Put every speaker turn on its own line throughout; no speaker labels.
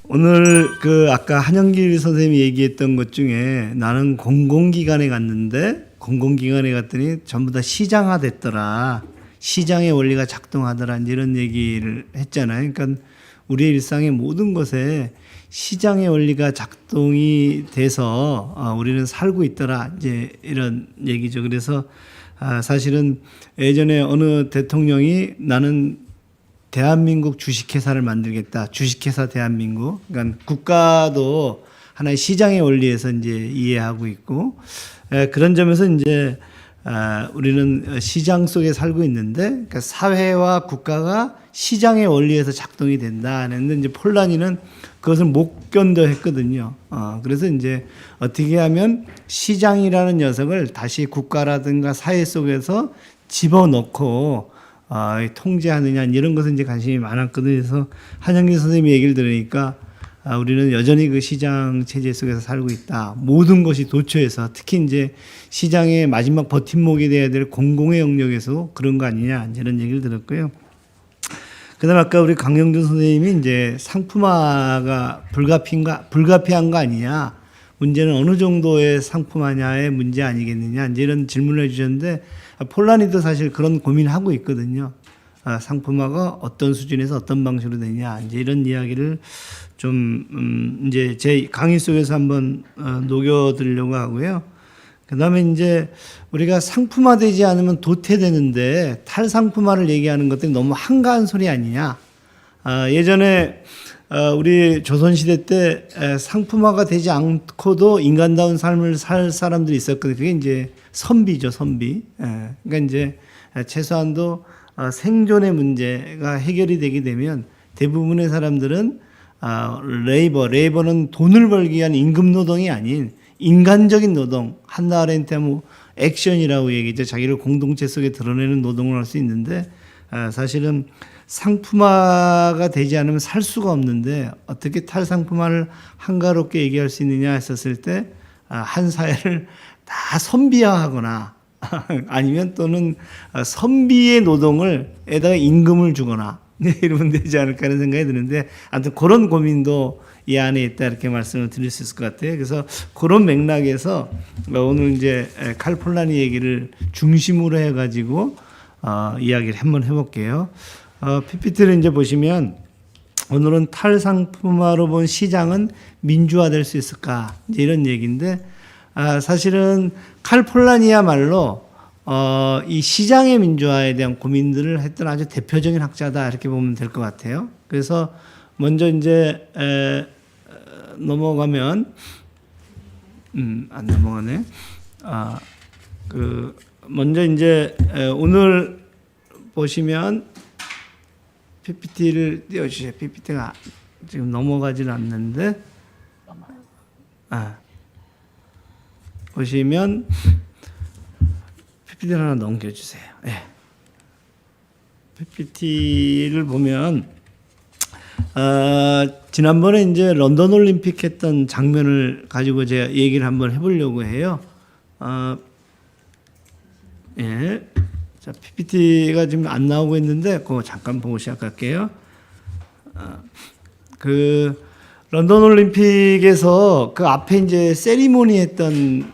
오늘 그 아까 한영길 선생님이 얘기했던 것 중에 나는 공공기관에 갔는데 공공기관에 갔더니 전부 다 시장화 됐더라. 시장의 원리가 작동하더라. 이런 얘기를 했잖아요. 그러니까 우리의 일상의 모든 것에 시장의 원리가 작동이 돼서 우리는 살고 있더라. 이제 이런 얘기죠. 그래서 사실은 예전에 어느 대통령이 나는 대한민국 주식회사를 만들겠다. 주식회사 대한민국. 그러니까 국가도 하나의 시장의 원리에서 이제 이해하고 있고, 그런 점에서 이제 우리는 시장 속에 살고 있는데, 그러니까 사회와 국가가 시장의 원리에서 작동이 된다. 했는데 이제 폴란이는 그것을 못 견뎌 했거든요. 그래서 이제 어떻게 하면 시장이라는 녀석을 다시 국가라든가 사회 속에서 집어넣고 통제하느냐 이런 것은 이제 관심이 많았거든요. 그래서 한영길 선생님의 얘기를 들으니까 우리는 여전히 그 시장 체제 속에서 살고 있다. 모든 것이 도처에서 특히 이제 시장의 마지막 버팀목이 돼야 될 공공의 영역에서 그런 거 아니냐 이런 얘기를 들었고요. 그다음 아까 우리 강영준 선생님이 이제 상품화가 불가피한 거 아니냐. 문제는 어느 정도의 상품화냐의 문제 아니겠느냐. 이제 이런 질문을 해주셨는데 폴란이도 사실 그런 고민을 하고 있거든요. 상품화가 어떤 수준에서 어떤 방식으로 되냐. 이제 이런 이야기를 좀 이제 제 강의 속에서 한번 녹여드리려고 하고요. 그다음에 이제 우리가 상품화되지 않으면 도태되는데 탈상품화를 얘기하는 것들이 너무 한가한 소리 아니냐. 예전에 우리 조선시대 때 상품화가 되지 않고도 인간다운 삶을 살 사람들이 있었거든요. 그게 이제 선비죠, 선비. 그러니까 이제 최소한도 생존의 문제가 해결이 되게 되면 대부분의 사람들은 레이버는 돈을 벌기 위한 임금 노동이 아닌 인간적인 노동, 한나 아렌트 뭐 액션이라고 얘기죠. 자기를 공동체 속에 드러내는 노동을 할 수 있는데 사실은 상품화가 되지 않으면 살 수가 없는데 어떻게 탈상품화를 한가롭게 얘기할 수 있느냐 했었을 때 한 사회를 다 선비화하거나 아니면 또는 선비의 노동을 에다가 임금을 주거나 이러면 되지 않을까 하는 생각이 드는데 아무튼 그런 고민도 이 안에 있다 이렇게 말씀을 드릴 수 있을 것 같아요. 그래서 그런 맥락에서 오늘 이제 칼 폴란이 얘기를 중심으로 해가지고 이야기를 한번 해볼게요. PPT를 이제 보시면 오늘은 탈상품화로 본 시장은 민주화될 수 있을까 이제 이런 얘기인데 사실은 칼 폴란이야말로 이 시장의 민주화에 대한 고민들을 했던 아주 대표적인 학자다 이렇게 보면 될 것 같아요. 그래서 먼저 이제 넘어가면 안 넘어가네. 먼저 이제 오늘 보시면 PPT를 띄워주세요. PPT가 지금 넘어가지는 않는데 보시면 PPT를 하나 넘겨주세요. 네. PPT를 보면 지난번에 이제 런던 올림픽 했던 장면을 가지고 제가 얘기를 한번 해보려고 해요. 예. 자, PPT가 지금 안 나오고 있는데 그거 잠깐 보고 시작할게요. 그 런던 올림픽에서 그 앞에 이제 세리머니 했던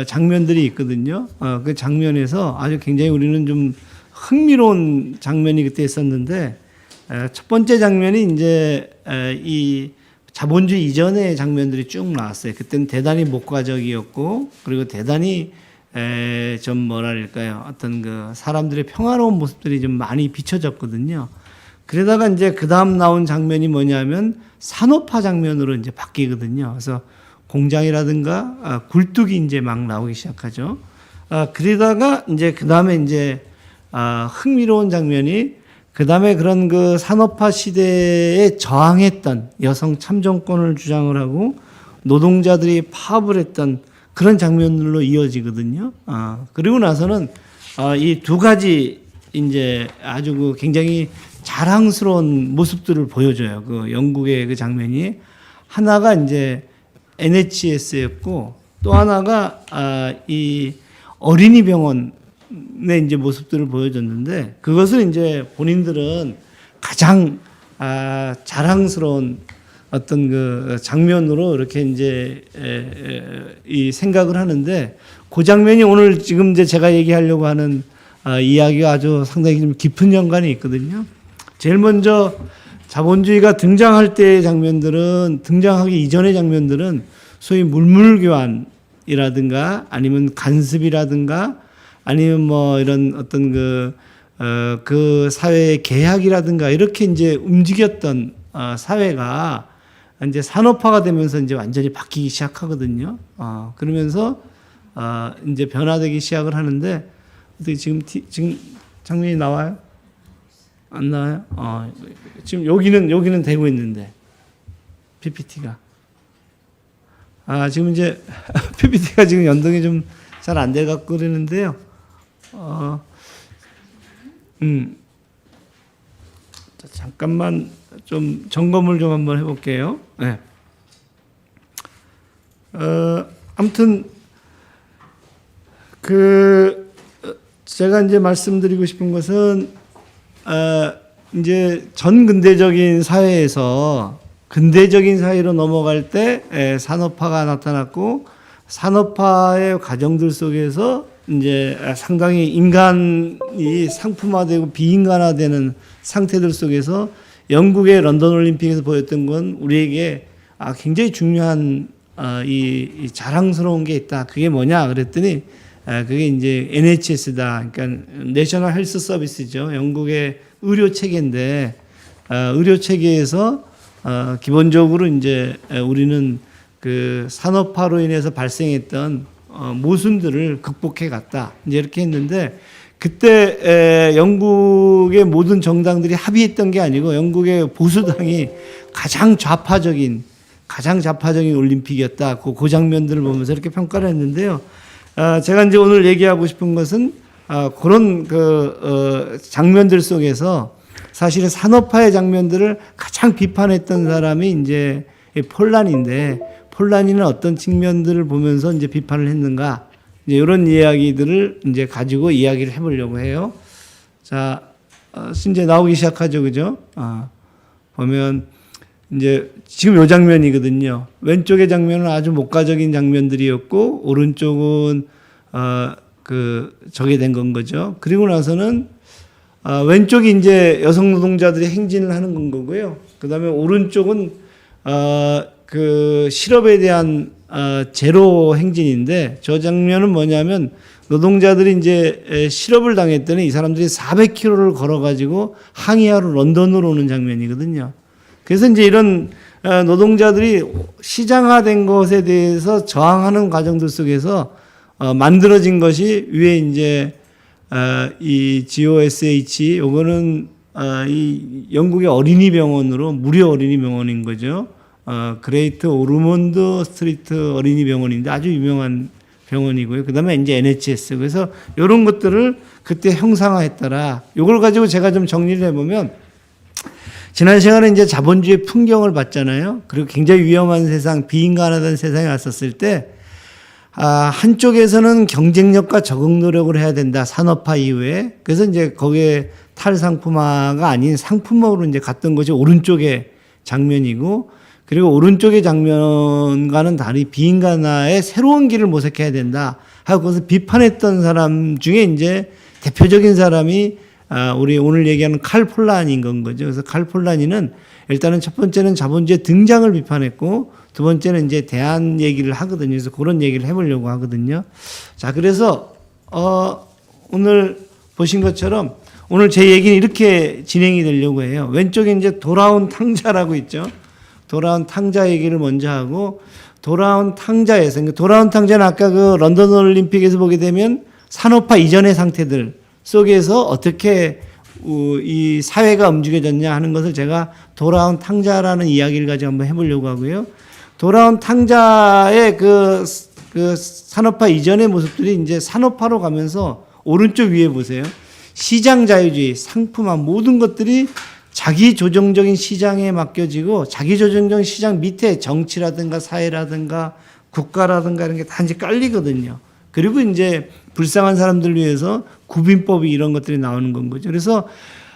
장면들이 있거든요. 그 장면에서 아주 굉장히 우리는 좀 흥미로운 장면이 그때 있었는데 첫 번째 장면이 이제 이 자본주의 이전의 장면들이 쭉 나왔어요. 그때는 대단히 목가적이었고 그리고 대단히 좀 뭐랄까요 어떤 그 사람들의 평화로운 모습들이 좀 많이 비춰졌거든요. 그러다가 이제 그 다음 나온 장면이 뭐냐면 산업화 장면으로 이제 바뀌거든요. 그래서 공장이라든가 굴뚝이 이제 막 나오기 시작하죠. 그러다가 이제 그 다음에 이제 흥미로운 장면이 그 다음에 그런 그 산업화 시대에 저항했던 여성 참정권을 주장을 하고 노동자들이 파업을 했던 그런 장면들로 이어지거든요. 그리고 나서는 이 두 가지 이제 아주 그 굉장히 자랑스러운 모습들을 보여줘요. 그 영국의 그 장면이 하나가 이제 NHS였고 또 하나가 이 어린이 병원의 이제 모습들을 보여줬는데 그것을 이제 본인들은 가장 자랑스러운 어떤 그 장면으로 이렇게 이제 이 생각을 하는데 그 장면이 오늘 지금 이제 제가 얘기하려고 하는 이야기가 아주 상당히 좀 깊은 연관이 있거든요. 제일 먼저 자본주의가 등장할 때의 장면들은 등장하기 이전의 장면들은 소위 물물교환이라든가 아니면 간섭이라든가 아니면 뭐 이런 어떤 그 사회의 계약이라든가 이렇게 이제 움직였던 사회가 이제 산업화가 되면서 이제 완전히 바뀌기 시작하거든요. 그러면서 이제 변화되기 시작을 하는데 어떻게 지금 장면이 나와요? 안 나와요? 지금 여기는 되고 있는데 PPT가 지금 이제 PPT가 지금 연동이 좀 잘 안 돼 갖고 그러는데요. 자, 잠깐만 좀 점검을 좀 한번 해볼게요. 네. 아무튼 제가 이제 말씀드리고 싶은 것은 이제 전 근대적인 사회에서 근대적인 사회로 넘어갈 때 산업화가 나타났고 산업화의 과정들 속에서 이제 상당히 인간이 상품화되고 비인간화되는 상태들 속에서 영국의 런던 올림픽에서 보였던 건 우리에게 굉장히 중요한 이 자랑스러운 게 있다. 그게 뭐냐 그랬더니 그게 이제 NHS다. 그러니까 내셔널 헬스 서비스죠. 영국의 의료 체계인데 의료 체계에서 기본적으로 이제 우리는 그 산업화로 인해서 발생했던 모순들을 극복해 갔다. 이제 이렇게 했는데 그때 영국의 모든 정당들이 합의했던 게 아니고 영국의 보수당이 가장 좌파적인 올림픽이었다. 그 장면들을 보면서 이렇게 평가를 했는데요. 제가 이제 오늘 얘기하고 싶은 것은 그런 장면들 속에서 사실은 산업화의 장면들을 가장 비판했던 사람이 이제 폴란인데 폴란이는 어떤 측면들을 보면서 이제 비판을 했는가 이제 이런 이야기들을 이제 가지고 이야기를 해보려고 해요. 자, 이제 나오기 시작하죠, 그죠? 보면 이제 지금 요 장면이거든요. 왼쪽의 장면은 아주 목가적인 장면들이었고 오른쪽은 저게 된 건 거죠. 그리고 나서는 왼쪽이 이제 여성 노동자들이 행진을 하는 건 거고요. 그다음에 오른쪽은 그 실업에 대한 제로 행진인데 저 장면은 뭐냐면 노동자들이 이제 실업을 당했더니 이 사람들이 400km를 걸어가지고 항의하러 런던으로 오는 장면이거든요. 그래서 이제 이런 노동자들이 시장화된 것에 대해서 저항하는 과정들 속에서 만들어진 것이 위에 이제 이 GOSH 요거는 이 영국의 어린이 병원으로 무료 어린이 병원인 거죠. 그레이트 오르몬드 스트리트 어린이 병원인데 아주 유명한 병원이고요. 그다음에 이제 NHS. 그래서 이런 것들을 그때 형상화했더라. 요걸 가지고 제가 좀 정리를 해보면 지난 시간에 이제 자본주의 풍경을 봤잖아요. 그리고 굉장히 위험한 세상, 비인간화된 세상에 왔었을 때 한쪽에서는 경쟁력과 적응 노력을 해야 된다. 산업화 이후에. 그래서 이제 거기에 탈상품화가 아닌 상품화로 이제 갔던 것이 오른쪽의 장면이고 그리고 오른쪽의 장면과는 달리 비인간화의 새로운 길을 모색해야 된다 하고 그것을 비판했던 사람 중에 이제 대표적인 사람이 우리 오늘 얘기하는 칼 폴란인 건 거죠. 그래서 칼 폴란이는 일단은 첫 번째는 자본주의 등장을 비판했고 두 번째는 이제 대안 얘기를 하거든요. 그래서 그런 얘기를 해보려고 하거든요. 자, 그래서 오늘 보신 것처럼 오늘 제 얘기는 이렇게 진행이 되려고 해요. 왼쪽에 이제 돌아온 탕자라고 있죠. 돌아온 탕자 얘기를 먼저 하고 돌아온 탕자에서 그러니까 돌아온 탕자는 아까 그 런던 올림픽에서 보게 되면 산업화 이전의 상태들 속에서 어떻게 이 사회가 움직여졌냐 하는 것을 제가 돌아온 탕자라는 이야기를 가지고 한번 해보려고 하고요. 돌아온 탕자의 그 산업화 이전의 모습들이 이제 산업화로 가면서 오른쪽 위에 보세요. 시장 자유주의, 상품화 모든 것들이 자기 조정적인 시장에 맡겨지고 자기 조정적인 시장 밑에 정치라든가 사회라든가 국가라든가 이런 게 다 이제 깔리거든요. 그리고 이제 불쌍한 사람들 위해서 구빈법이 이런 것들이 나오는 건 거죠. 그래서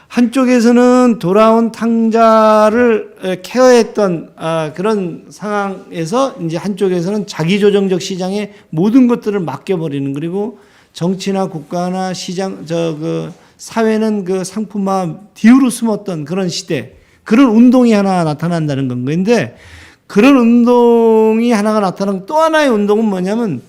한쪽에서는 돌아온 탕자를 케어했던 그런 상황에서 이제 한쪽에서는 자기조정적 시장에 모든 것들을 맡겨버리는, 그리고 정치나 국가나 시장 그 사회는 그 상품화 뒤로 숨었던 그런 시대, 그런 운동이 하나 나타난다는 건 건데, 그런 운동이 하나가 나타난 또 하나의 운동은 뭐냐면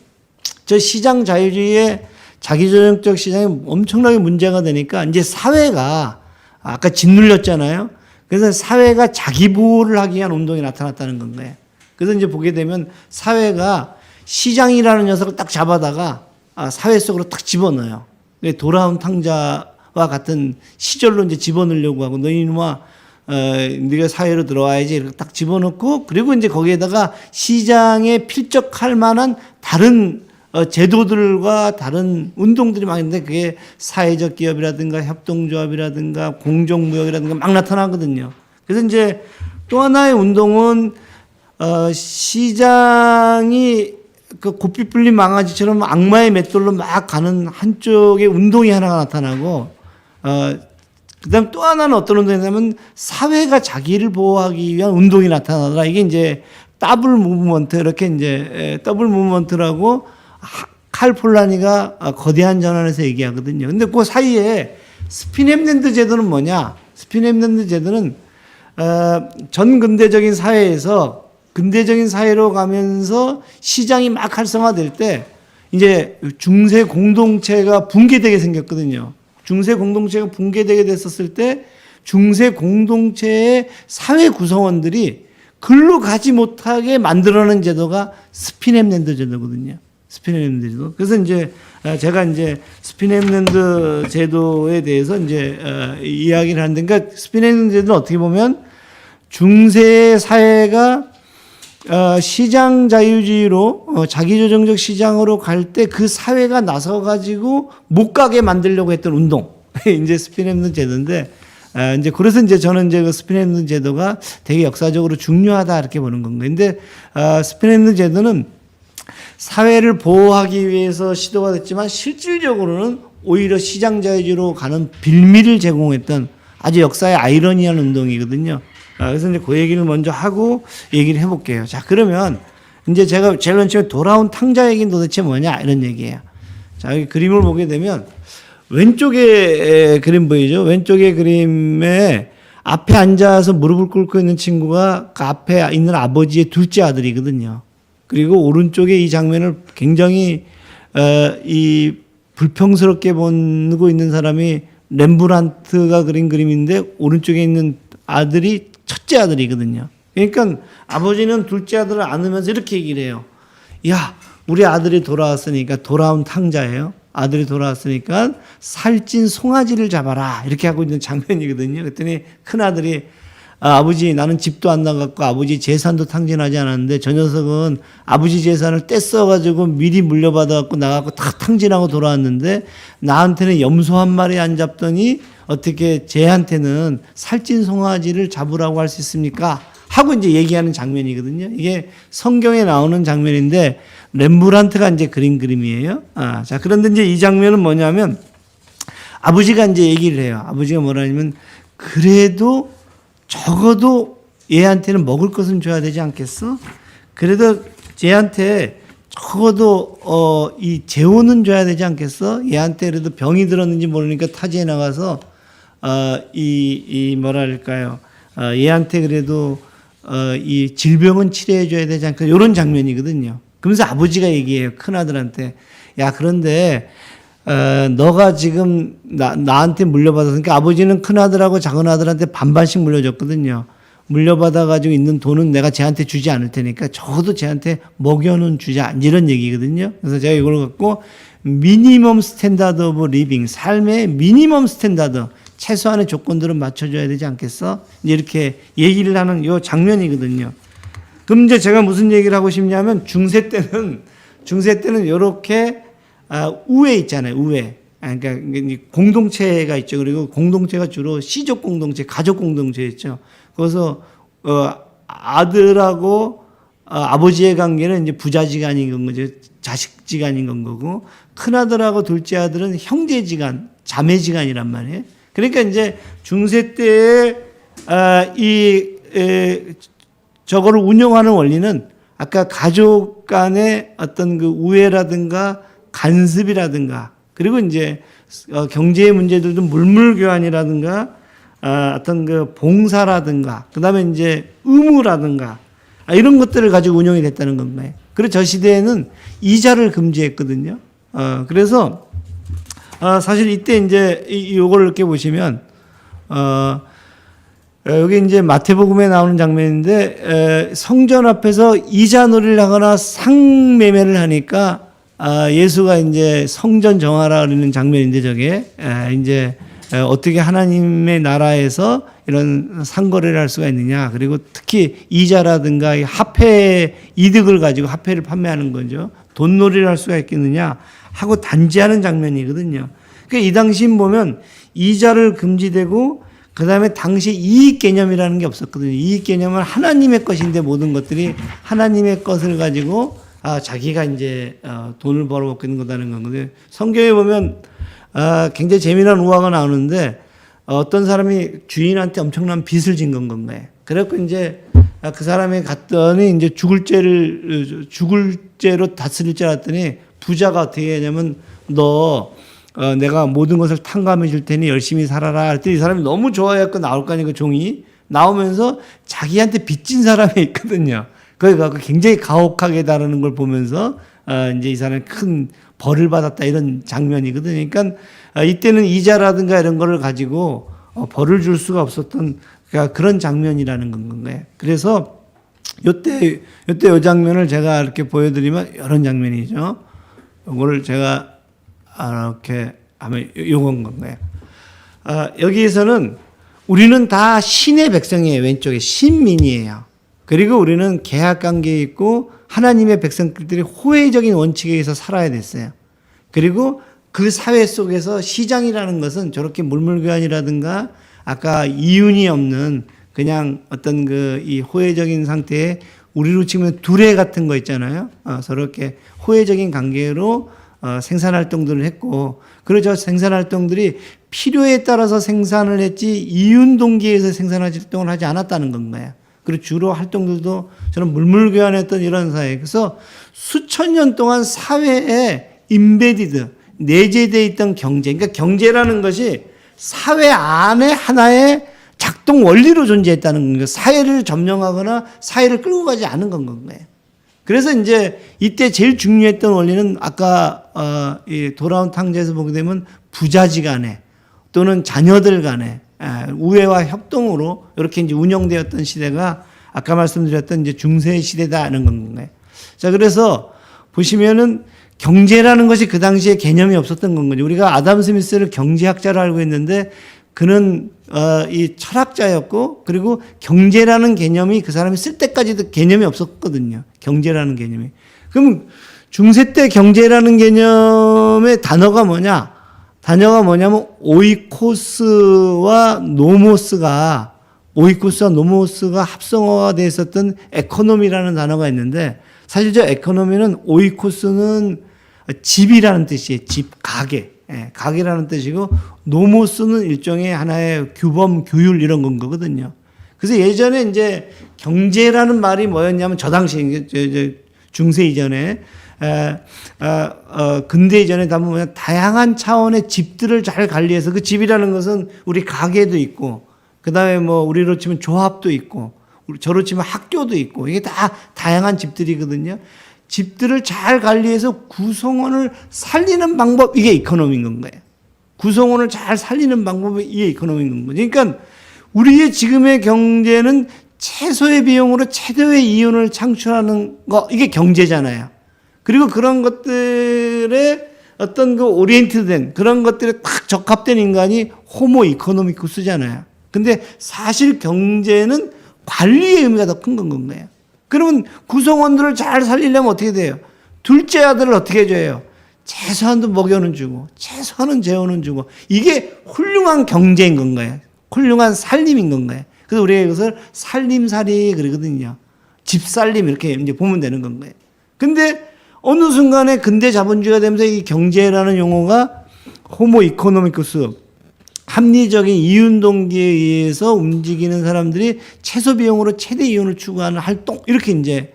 저 시장 자유주의의 자기조정적 시장이 엄청나게 문제가 되니까 이제 사회가 아까 짓눌렸잖아요. 그래서 사회가 자기 보호를 하기 위한 운동이 나타났다는 건 거예요. 그래서 이제 보게 되면 사회가 시장이라는 녀석을 딱 잡아다가 사회 속으로 딱 집어넣어요. 돌아온 탕자와 같은 시절로 이제 집어넣으려고 하고, 너 이놈아, 네가 사회로 들어와야지 이렇게 딱 집어넣고, 그리고 이제 거기에다가 시장에 필적할 만한 다른 제도들과 다른 운동들이 막 있는데, 그게 사회적 기업이라든가 협동조합이라든가 공정무역이라든가 막 나타나거든요. 그래서 이제 또 하나의 운동은 시장이 그 고삐 풀린 망아지처럼 악마의 맷돌로 막 가는 한쪽의 운동이 하나가 나타나고, 그다음 또 하나는 어떤 운동이냐면 사회가 자기를 보호하기 위한 운동이 나타나더라. 이게 이제 더블 무브먼트, 이렇게 이제 더블 무브먼트라고 칼 폴라니가 거대한 전환에서 얘기하거든요. 근데 그 사이에 스피넴랜드 제도는 뭐냐? 스피넴랜드 제도는 전 근대적인 사회에서 근대적인 사회로 가면서 시장이 막 활성화될 때 이제 중세 공동체가 붕괴되게 생겼거든요. 중세 공동체가 붕괴되게 됐었을 때 중세 공동체의 사회 구성원들이 글로 가지 못하게 만들어낸 제도가 스피넴랜드 제도거든요. 스피넴랜드 제도. 그래서 이제 제가 이제 스피넴랜드 제도에 대해서 이제 이야기를 하는데, 그러니까 스피넴랜드 제도는 어떻게 보면 중세 사회가 시장 자유주의로 자기조정적 시장으로 갈 때 그 사회가 나서 가지고 못 가게 만들려고 했던 운동, 이제 스피넴랜드 제도인데, 이제 그래서 이제 저는 이제 그 스피넴랜드 제도가 되게 역사적으로 중요하다 이렇게 보는 건가요. 근데 스피넴랜드 제도는 사회를 보호하기 위해서 시도가 됐지만 실질적으로는 오히려 시장 자유주의로 가는 빌미를 제공했던 아주 역사의 아이러니한 운동이거든요. 그래서 이제 그 얘기를 먼저 하고 얘기를 해볼게요. 자, 그러면 이제 제가 제일 먼저 돌아온 탕자 얘기는 도대체 뭐냐 이런 얘기예요. 자, 여기 그림을 보게 되면 왼쪽에 그림 보이죠? 왼쪽에 그림에 앞에 앉아서 무릎을 꿇고 있는 친구가 그 앞에 있는 아버지의 둘째 아들이거든요. 그리고 오른쪽에 이 장면을 굉장히 이 불평스럽게 보고 있는 사람이 렘브란트가 그린 그림인데, 오른쪽에 있는 아들이 첫째 아들이거든요. 그러니까 아버지는 둘째 아들을 안으면서 이렇게 얘기를 해요. 야, 우리 아들이 돌아왔으니까, 돌아온 탕자예요. 아들이 돌아왔으니까 살찐 송아지를 잡아라, 이렇게 하고 있는 장면이거든요. 그랬더니 큰아들이 아버지, 나는 집도 안 나갔고 아버지 재산도 탕진하지 않았는데 저 녀석은 아버지 재산을 떼써가지고 미리 물려받아갖고 나가고 다 탕진하고 돌아왔는데 나한테는 염소 한 마리 안 잡더니 어떻게 쟤한테는 살찐 송아지를 잡으라고 할 수 있습니까? 하고 이제 얘기하는 장면이거든요. 이게 성경에 나오는 장면인데 렘브란트가 이제 그린 그림이에요. 자, 그런데 이제 이 장면은 뭐냐면 아버지가 이제 얘기를 해요. 아버지가 뭐라냐면, 그래도 적어도 얘한테는 먹을 것은 줘야 되지 않겠어? 그래도 쟤한테 적어도 이 재혼은 줘야 되지 않겠어? 얘한테 그래도 병이 들었는지 모르니까 타지에 나가서 이 뭐랄까요? 얘한테 그래도 이 질병은 치료해 줘야 되지 않겠어? 이런 장면이거든요. 그러면서 아버지가 얘기해요. 큰아들한테. 야, 그런데 너가 지금 나한테 물려받았으니까, 아버지는 큰아들하고 작은아들한테 반반씩 물려줬거든요. 물려받아가지고 있는 돈은 내가 쟤한테 주지 않을 테니까 적어도 쟤한테 먹여는 주자, 이런 얘기거든요. 그래서 제가 이걸 갖고 미니멈 스탠다드 오브 리빙, 삶의 미니멈 스탠다드, 최소한의 조건들은 맞춰줘야 되지 않겠어? 이렇게 얘기를 하는 요 장면이거든요. 그럼 이제 제가 무슨 얘기를 하고 싶냐면, 중세 때는 이렇게 우회 있잖아요. 우회. 그러니까 공동체가 있죠. 그리고 공동체가 주로 시족 공동체, 가족 공동체였죠. 그래서 아들하고 아버지의 관계는 이제 부자지간인 건 거죠. 자식지간인 건 거고, 큰 아들하고 둘째 아들은 형제지간, 자매지간이란 말이에요. 그러니까 이제 중세 때에 저거를 운영하는 원리는 아까 가족 간의 어떤 그 우애라든가 간섭이라든가 그리고 이제 경제의 문제들도 물물교환이라든가 어떤 그 봉사라든가 그다음에 이제 의무라든가 이런 것들을 가지고 운영이 됐다는 겁니다. 그리고 저 시대에는 이자를 금지했거든요. 그래서 사실 이때 이제 요걸 이렇게 보시면 여기 이제 마태복음에 나오는 장면인데 성전 앞에서 이자 놀이를 하거나 상매매를 하니까 예수가 이제 성전 정하라 그러는 장면인데 저게 이제 어떻게 하나님의 나라에서 이런 상거래를 할 수가 있느냐. 그리고 특히 이자라든가 화폐 이득을 가지고 화폐를 판매하는 거죠. 돈놀이를 할 수가 있겠느냐 하고 단지하는 장면이거든요. 그러니까 이 당시 보면 이자를 금지되고 그다음에 당시 이익 개념이라는 게 없었거든요. 이익 개념은 하나님의 것인데 모든 것들이 하나님의 것을 가지고 자기가 이제 돈을 벌어먹고 있는 거다는 건데 성경에 보면 굉장히 재미난 우화가 나오는데 어떤 사람이 주인한테 엄청난 빚을 진 건가요. 그래갖고 이제 그 사람이 갔더니 이제 죽을 죄로 다스릴 줄 알았더니 부자가 어떻게 하냐면 내가 모든 것을 탕감해 줄 테니 열심히 살아라. 그랬더니 이 사람이 너무 좋아해갖고 나올 거 아니에요. 그 종이 나오면서 자기한테 빚진 사람이 있거든요. 그러니까 굉장히 가혹하게 다루는 걸 보면서 이제 이 사람이 큰 벌을 받았다 이런 장면이거든요. 그러니까 이때는 이자라든가 이런 거를 가지고 벌을 줄 수가 없었던 그런 장면이라는 건가요. 그래서 요때 요 장면을 제가 이렇게 보여드리면 이런 장면이죠. 요거를 제가 이렇게 하면 요건 건가요. 여기에서는 우리는 다 신의 백성이에요. 왼쪽에 신민이에요. 그리고 우리는 계약 관계에 있고 하나님의 백성들이 호혜적인 원칙에 의해서 살아야 됐어요. 그리고 그 사회 속에서 시장이라는 것은 저렇게 물물교환이라든가 아까 이윤이 없는 그냥 어떤 이 호혜적인 상태에 우리로 치면 두레 같은 거 있잖아요. 저렇게 호혜적인 관계로 생산활동들을 했고, 그리고 저 생산활동들이 필요에 따라서 생산을 했지 이윤동기에서 생산활동을 하지 않았다는 건가요. 그리고 주로 활동들도 저는 물물교환했던 이런 사회. 그래서 수천 년 동안 사회에 인베디드, 내재되어 있던 경제. 그러니까 경제라는 것이 사회 안에 하나의 작동 원리로 존재했다는 거예요. 사회를 점령하거나 사회를 끌고 가지 않은 건 거예요. 그래서 이제 이때 제일 중요했던 원리는 아까 이 돌아온 탕자에서 보게 되면 부자지간에 또는 자녀들 간에 우애와 협동으로 이렇게 이제 운영되었던 시대가 아까 말씀드렸던 이제 중세 시대다는 건가요. 자, 그래서 보시면은 경제라는 것이 그 당시에 개념이 없었던 건 거죠. 우리가 아담 스미스를 경제학자로 알고 있는데 그는 이 철학자였고 그리고 경제라는 개념이 그 사람이 쓸 때까지도 개념이 없었거든요. 경제라는 개념이. 그럼 중세 때 경제라는 개념의 단어가 뭐냐? 단어가 뭐냐면 오이코스와 노모스가 합성어가 되어 있었던 에코노미라는 단어가 있는데 사실 저 에코노미는 오이코스는 집이라는 뜻이에요. 집, 가게. 가게라는 뜻이고 노모스는 일종의 하나의 규범, 규율 이런 건 거거든요. 그래서 예전에 이제 경제라는 말이 뭐였냐면 저 당시 중세 이전에 근대 이전에 다 보면 다양한 차원의 집들을 잘 관리해서 그 집이라는 것은 우리 가게도 있고 그다음에 뭐 우리로 치면 조합도 있고 저로 치면 학교도 있고 이게 다 다양한 집들이거든요. 집들을 잘 관리해서 구성원을 살리는 방법 이게 이코노미인 건가요. 구성원을 잘 살리는 방법이 이게 이코노미인 건가요. 그러니까 우리의 지금의 경제는 최소의 비용으로 최대의 이윤을 창출하는 거 이게 경제잖아요. 그리고 그런 것들에 어떤 그 오리엔트된 그런 것들에 딱 적합된 인간이 호모 이코노미쿠스잖아요. 근데 사실 경제는 관리의 의미가 더 큰 건 건가요. 그러면 구성원들을 잘 살리려면 어떻게 돼요? 둘째 아들을 어떻게 해줘요? 최소한도 먹여는 주고 최소한은 재워는 주고 이게 훌륭한 경제인 건가요? 훌륭한 살림인 건가요? 그래서 우리가 이것을 살림살이 그러거든요. 집살림 이렇게 이제 보면 되는 건가요? 근데 어느 순간에 근대 자본주의가 되면서 이 경제라는 용어가 호모 이코노미쿠스 합리적인 이윤 동기에 의해서 움직이는 사람들이 최소 비용으로 최대 이윤을 추구하는 활동 이렇게 이제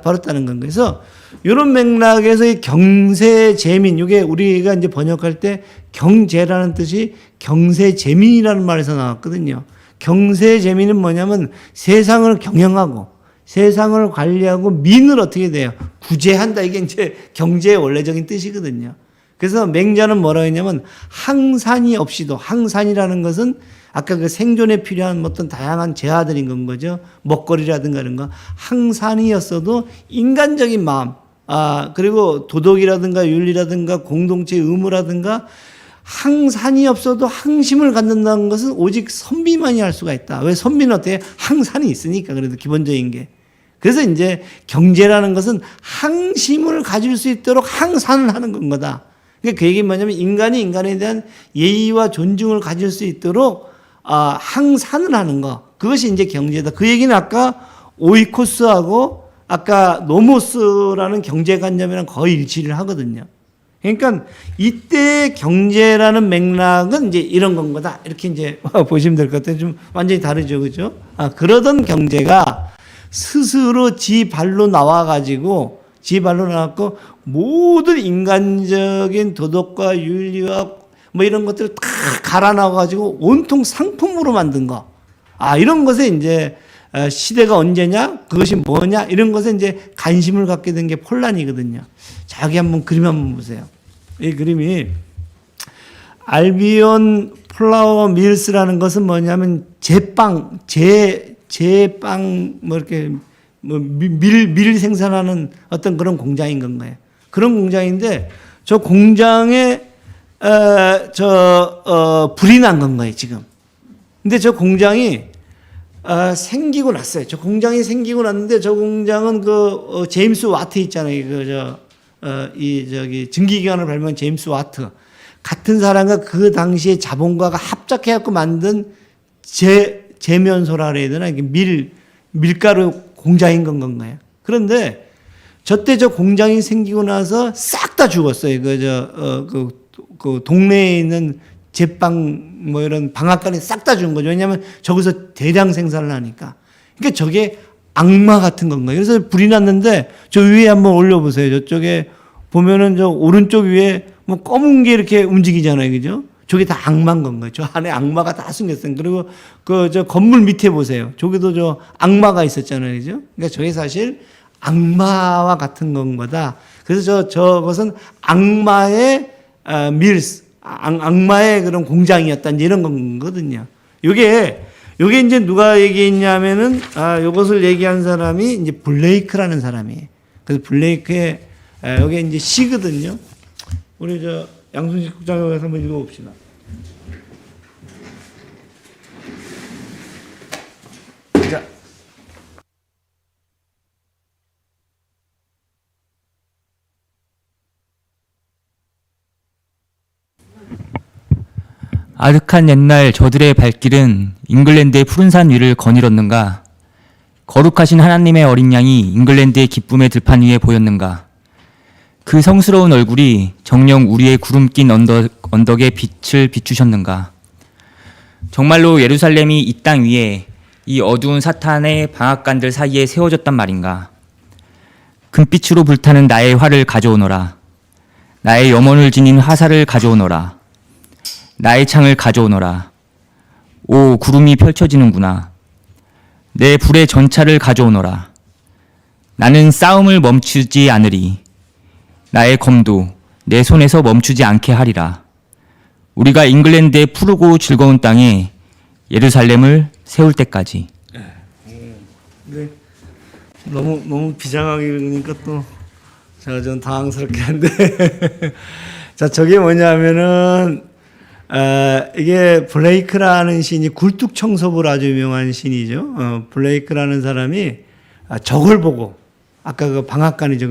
벌였다는 건. 그래서 이런 맥락에서 이 경세재민 이게 우리가 이제 번역할 때 경제라는 뜻이 경세재민이라는 말에서 나왔거든요. 경세재민은 뭐냐면 세상을 경영하고 세상을 관리하고 민을 어떻게 돼요? 구제한다. 이게 이제 경제의 원래적인 뜻이거든요. 그래서 맹자는 뭐라고 했냐면 항산이 없이도, 항산이라는 것은 아까 그 생존에 필요한 어떤 다양한 재화들인 건 거죠. 먹거리라든가 이런 거. 항산이었어도 인간적인 마음, 그리고 도덕이라든가 윤리라든가 공동체의 의무라든가 항산이 없어도 항심을 갖는다는 것은 오직 선비만이 할 수가 있다. 왜 선비는 어때요? 항산이 있으니까 그래도 기본적인 게. 그래서 이제 경제라는 것은 항심을 가질 수 있도록 항산을 하는 건 거다. 그러니까 그 얘기는 뭐냐면 인간이 인간에 대한 예의와 존중을 가질 수 있도록 항산을 하는 거. 그것이 이제 경제다. 그 얘기는 아까 오이코스하고 아까 노모스라는 경제관념이랑 거의 일치를 하거든요. 그러니까 이때 경제라는 맥락은 이제 이런 건 거다. 이렇게 이제 보시면 될 것 같아요. 좀 완전히 다르죠. 그죠? 그러던 경제가 스스로 지 발로 나와가지고 지 발로 나왔고 모든 인간적인 도덕과 윤리와 뭐 이런 것들을 다 갈아 넣어가지고 온통 상품으로 만든 거. 이런 것에 이제 시대가 언제냐? 그것이 뭐냐? 이런 것에 이제 관심을 갖게 된 게 폴란이거든요. 자, 여기 한번 그림 한번 보세요. 이 그림이 알비온 플라워 밀스라는 것은 뭐냐면 제빵 뭐 이렇게 밀 생산하는 어떤 그런 공장인 건가요? 그런 공장인데 저 공장에 불이 난 건가요, 지금. 근데 저 공장이 생기고 났어요. 저 공장이 생기고 났는데 저 공장은 제임스 와트 있잖아요. 증기기관을 발명한 제임스 와트. 같은 사람과 그 당시에 자본가가 합작해갖고 만든 제면소라 그래야 되나? 이게 밀가루 공장인 건가요? 그런데 저때 저 공장이 생기고 나서 싹 다 죽었어요. 그 동네에 있는 제빵 뭐 이런 방앗간이 싹 다 죽은 거죠. 왜냐하면 저기서 대량 생산을 하니까. 그러니까 저게 악마 같은 건가요? 그래서 불이 났는데 저 위에 한번 올려보세요. 저쪽에 보면은 저 오른쪽 위에 뭐 검은 게 이렇게 움직이잖아요. 그죠? 저게 다 악마인 건가요? 저 안에 악마가 다 숨겼어요. 그리고 저 건물 밑에 보세요. 저기도 저 악마가 있었잖아요. 그죠? 그러니까 저게 사실 악마와 같은 건 거다. 그래서 저것은 악마의 밀스, 악마의 그런 공장이었다. 이런 거거든요. 요게 이제 누가 얘기했냐면은, 요것을 얘기한 사람이 이제 블레이크라는 사람이에요. 그래서 블레이크의, 요게 이제 시거든요. 우리 양순식 국장님께서 한번 읽어봅시다. 자.
아득한 옛날 저들의 발길은 잉글랜드의 푸른 산 위를 거닐었는가? 거룩하신 하나님의 어린 양이 잉글랜드의 기쁨의 들판 위에 보였는가? 그 성스러운 얼굴이 정녕 우리의 구름 낀 언덕에 빛을 비추셨는가? 정말로 예루살렘이 이 땅 위에 이 어두운 사탄의 방앗간들 사이에 세워졌단 말인가? 금빛으로 불타는 나의 활을 가져오너라. 나의 염원을 지닌 화살을 가져오너라. 나의 창을 가져오너라. 오, 구름이 펼쳐지는구나. 내 불의 전차를 가져오너라. 나는 싸움을 멈추지 않으리. 나의 검도 내 손에서 멈추지 않게 하리라. 우리가 잉글랜드의 푸르고 즐거운 땅에 예루살렘을 세울 때까지.
네. 너무 비장하게 읽으니까 또 제가 좀 당황스럽게 한데 자, 저게 뭐냐면은 이게 블레이크라는 시인이 굴뚝청소부로 아주 유명한 시인이죠. 블레이크라는 사람이 저걸 보고 아까 그 방앗간이죠.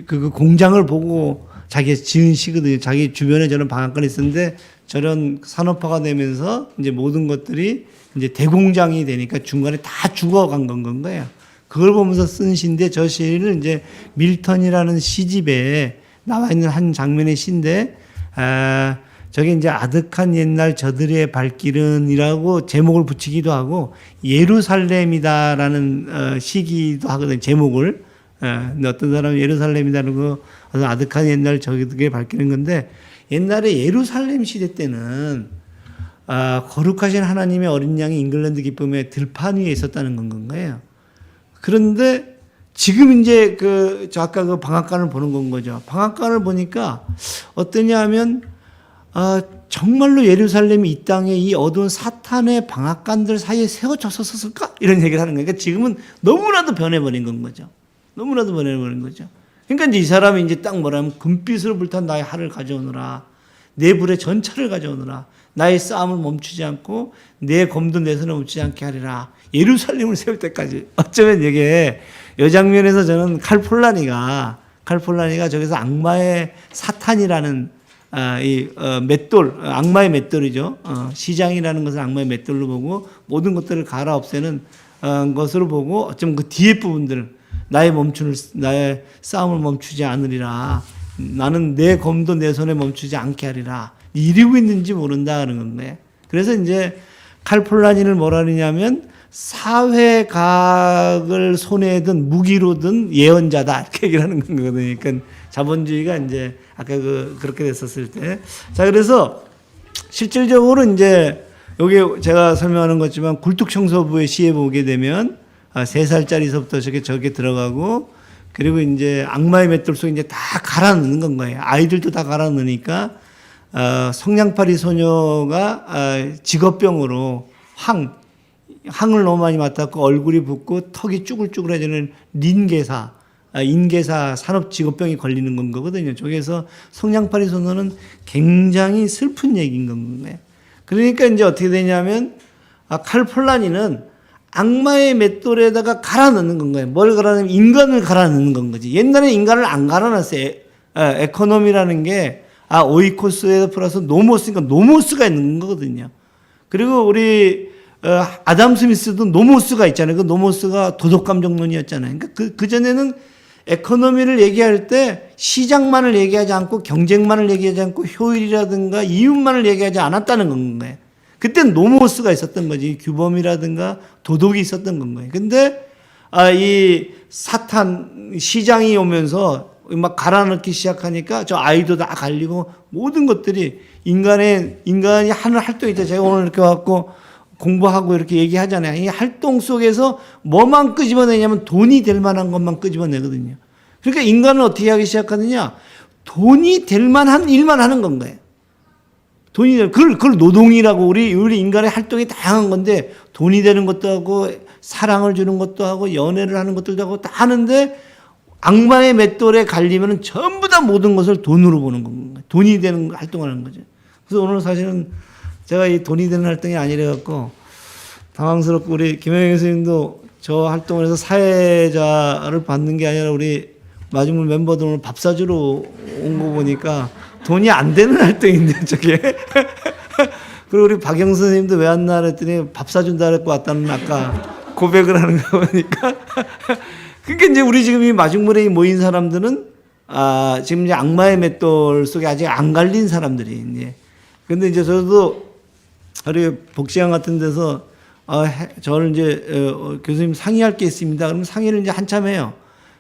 그 공장을 보고 자기가 지은 시거든요. 자기 주변에 저런 방앗간이 있었는데 저런 산업화가 되면서 이제 모든 것들이 이제 대공장이 되니까 중간에 다 죽어간 건 거예요. 그걸 보면서 쓴 시인데 저 시를 이제 밀턴이라는 시집에 나와 있는 한 장면의 시인데 저게 이제 아득한 옛날 저들의 발길은이라고 제목을 붙이기도 하고 예루살렘이다라는 시기도 하거든요. 제목을. 근데 어떤 사람은 예루살렘이다라는 거 아득한 옛날 저들의 발길은 건데 옛날에 예루살렘 시대 때는 거룩하신 하나님의 어린 양이 잉글랜드 기쁨의 들판 위에 있었다는 건 거예요. 그런데 지금 이제 저 아까 그 방앗간을 보는 건 거죠. 방앗간을 보니까 어떠냐 하면 정말로 예루살렘이 이 땅에 이 어두운 사탄의 방앗간들 사이에 세워졌었을까? 이런 얘기를 하는 거예요. 그러니까 지금은 너무나도 변해버린 건 거죠. 너무나도 변해버린 거죠. 그러니까 이제 이 사람이 이제 딱 뭐라면 금빛으로 불탄 나의 활을 가져오느라 내 불의 전차를 가져오느라 나의 싸움을 멈추지 않고 내 검도 내 손에 멈추지 않게 하리라. 예루살렘을 세울 때까지. 어쩌면 이게 이 장면에서 저는 칼폴라니가 저기서 악마의 사탄이라는 맷돌, 악마의 맷돌이죠. 시장이라는 것을 악마의 맷돌로 보고 모든 것들을 갈아 없애는 것으로 보고 어쩌면 그 뒤에 부분들 나의 싸움을 멈추지 않으리라. 나는 내 검도 내 손에 멈추지 않게 하리라. 이러고 있는지 모른다는 건데. 그래서 이제 칼폴라니를 뭐라 하느냐면 사회각을 손에 든 무기로 든 예언자다 이렇게 얘기를 하는 거거든요. 그러니까 자본주의가 이제 아까 그렇게 됐었을 때. 자, 그래서 실질적으로 이제 여기 제가 설명하는 것지만 굴뚝청소부의 시에 보게 되면 3살짜리서부터 저게 들어가고 그리고 이제 악마의 맷돌 속에 이제 다 갈아 넣는 건 거예요. 아이들도 다 갈아 넣으니까 성냥팔이 소녀가 직업병으로 항을 너무 많이 맡았고 얼굴이 붓고 턱이 쭈글쭈글해지는 인계사 산업 직업병이 걸리는 건 거거든요. 저기에서 성냥팔이 소녀는 굉장히 슬픈 얘기인 건데. 그러니까 이제 어떻게 되냐면 칼폴라니는 악마의 맷돌에다가 갈아 넣는 건 거예요. 뭘 갈아 넣으면 인간을 갈아 넣는 건 거지. 옛날에 인간을 안 갈아 놨어요. 에코노미라는 게 오이코스에서 플러스 노모스니까 노모스가 있는 거거든요. 그리고 우리 아담 스미스도 노모스가 있잖아요. 그 노모스가 도덕감정론이었잖아요. 그러니까 그전에는 에코노미를 얘기할 때 시장만을 얘기하지 않고 경쟁만을 얘기하지 않고 효율이라든가 이윤만을 얘기하지 않았다는 건가요. 그때는 노모스가 있었던 거지. 규범이라든가 도덕이 있었던 건 거예요. 근데 이 사탄 시장이 오면서 막 갈아넣기 시작하니까 저 아이도 다 갈리고 모든 것들이 인간이 하는 활동이 있죠. 제가 오늘 이렇게 와갖고 공부하고 이렇게 얘기하잖아요. 이 활동 속에서 뭐만 끄집어내냐면 돈이 될 만한 것만 끄집어내거든요. 그러니까 인간은 어떻게 하기 시작하느냐? 돈이 될 만한 일만 하는 건 거예요. 그걸 노동이라고 우리 인간의 활동이 다양한 건데 돈이 되는 것도 하고 사랑을 주는 것도 하고 연애를 하는 것들도 하고 다 하는데 악마의 맷돌에 갈리면 전부 다 모든 것을 돈으로 보는 겁니다. 돈이 되는 활동을 하는 거죠. 그래서 오늘 사실은 제가 이 돈이 되는 활동이 아니래갖고 당황스럽고 우리 김영희 교수님도 저 활동을 해서 사회자를 받는 게 아니라 우리 마중물 멤버들 오늘 밥 사주러 온 거 보니까 돈이 안 되는 활동인데 저게. 그리고 우리 박영수 선생님도 왜 왔나 그랬더니 밥 사준다 그랬고 왔다는 아까 고백을 하는 거 보니까. 그러니까 이제 우리 지금 이 마중물에 모인 사람들은 지금 이제 악마의 맷돌 속에 아직 안 갈린 사람들이 이제. 근데 이제 저도 우리 복지관 같은 데서 저는 이제 교수님 상의할 게 있습니다. 그러면 상의를 이제 한참 해요.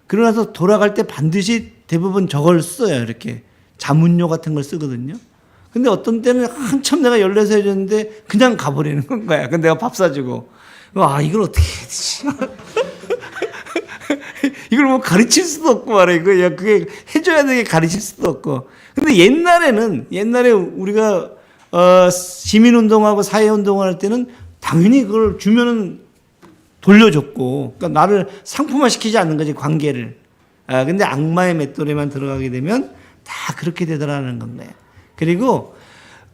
그러고 나서 돌아갈 때 반드시 대부분 저걸 써요. 이렇게 자문료 같은 걸 쓰거든요. 근데 어떤 때는 한참 내가 연락해서 해줬는데 그냥 가버리는 건 거야. 근데 내가 밥 사주고 이걸 어떻게 해야 되지? 이걸 뭐 가르칠 수도 없고 말이야. 그게 해줘야 되게 가르칠 수도 없고. 근데 옛날에 우리가 시민운동하고 사회운동을 할 때는 당연히 그걸 주면은 돌려줬고, 그러니까 나를 상품화 시키지 않는 거지, 관계를. 근데 악마의 맷돌에만 들어가게 되면 다 그렇게 되더라는 건데. 그리고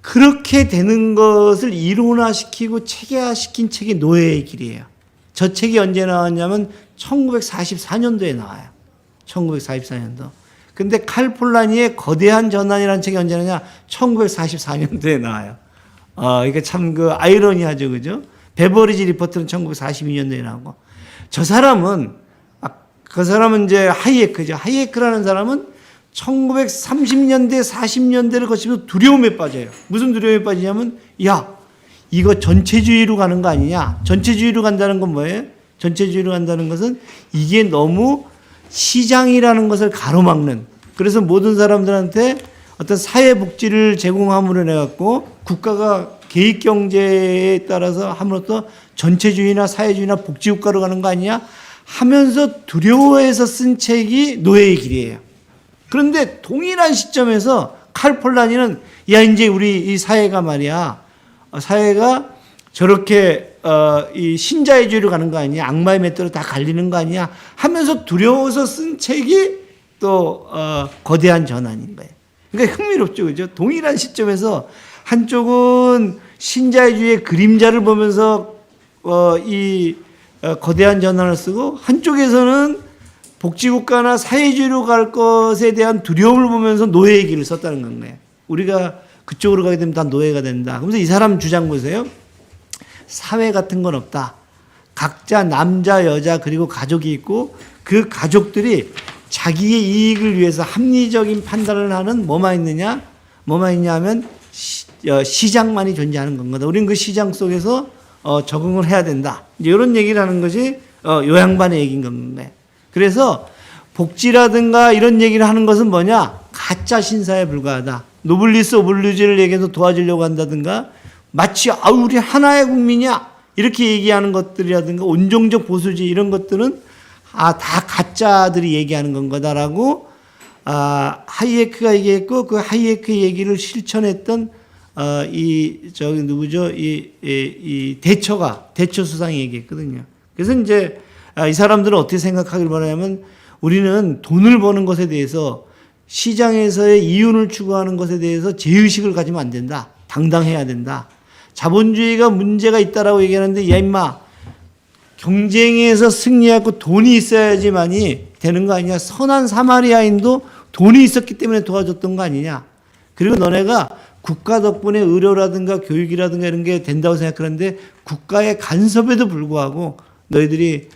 그렇게 되는 것을 이론화시키고 체계화시킨 책이 노예의 길이에요. 저 책이 언제 나왔냐면 1944년도에 나와요. 1944년도. 근데 칼폴라니의 거대한 전환이라는 책이 언제 나냐? 1944년도에 나와요. 이게 참 아이러니하죠, 그죠? 베버리지 리포트는 1942년도에 나오고. 그 사람은 이제 하이에크죠. 하이에크라는 사람은 1930년대, 40년대를 거치면서 두려움에 빠져요. 무슨 두려움에 빠지냐면, 야, 이거 전체주의로 가는 거 아니냐? 전체주의로 간다는 건 뭐예요? 전체주의로 간다는 것은 이게 너무 시장이라는 것을 가로막는, 그래서 모든 사람들한테 어떤 사회복지를 제공함으로 해갖고 국가가 계획경제에 따라서 함으로써 전체주의나 사회주의나 복지국가로 가는 거 아니냐 하면서 두려워해서 쓴 책이 노예의 길이에요. 그런데 동일한 시점에서 칼 폴라니는 야, 이제 우리 이 사회가 말이야, 사회가 저렇게 이 신자유주의로 가는 거 아니야, 악마의 맷대로 다 갈리는 거 아니야 하면서 두려워서 쓴 책이 또 거대한 전환인 거예요. 그러니까 흥미롭죠, 그죠? 동일한 시점에서 한쪽은 신자유주의의 그림자를 보면서 이 거대한 전환을 쓰고, 한쪽에서는 복지국가나 사회주의로 갈 것에 대한 두려움을 보면서 노예의 길을 썼다는 건가요. 우리가 그쪽으로 가게 되면 다 노예가 된다. 그러면서 이 사람 주장 보세요. 사회 같은 건 없다. 각자 남자, 여자 그리고 가족이 있고, 그 가족들이 자기의 이익을 위해서 합리적인 판단을 하는 뭐만 있느냐? 뭐만 있냐 하면 시장만이 존재하는 겁니다. 우리는 그 시장 속에서 적응을 해야 된다. 이제 이런 얘기를 하는 것이 요양반의 얘기인 겁니다. 그래서 복지라든가 이런 얘기를 하는 것은 뭐냐? 가짜 신사에 불과하다. 노블리스 오블리주를 얘기해서 도와주려고 한다든가, 마치 우리 하나의 국민이야 이렇게 얘기하는 것들이라든가, 온종적 보수주의 이런 것들은 다 가짜들이 얘기하는 건 거다라고 하이에크가 얘기했고, 그 하이에크의 얘기를 실천했던 누구죠? 이 대처 수상이 얘기했거든요. 그래서 이제 이 사람들은 어떻게 생각하길 바라냐면, 우리는 돈을 버는 것에 대해서, 시장에서의 이윤을 추구하는 것에 대해서 제의식을 가지면 안 된다. 당당해야 된다. 자본주의가 문제가 있다라고 얘기하는데, 야 임마, 경쟁에서 승리하고 돈이 있어야지만이 되는 거 아니냐. 선한 사마리아인도 돈이 있었기 때문에 도와줬던 거 아니냐. 그리고 너네가 국가 덕분에 의료라든가 교육이라든가 이런 게 된다고 생각하는데, 국가의 간섭에도 불구하고 너희들이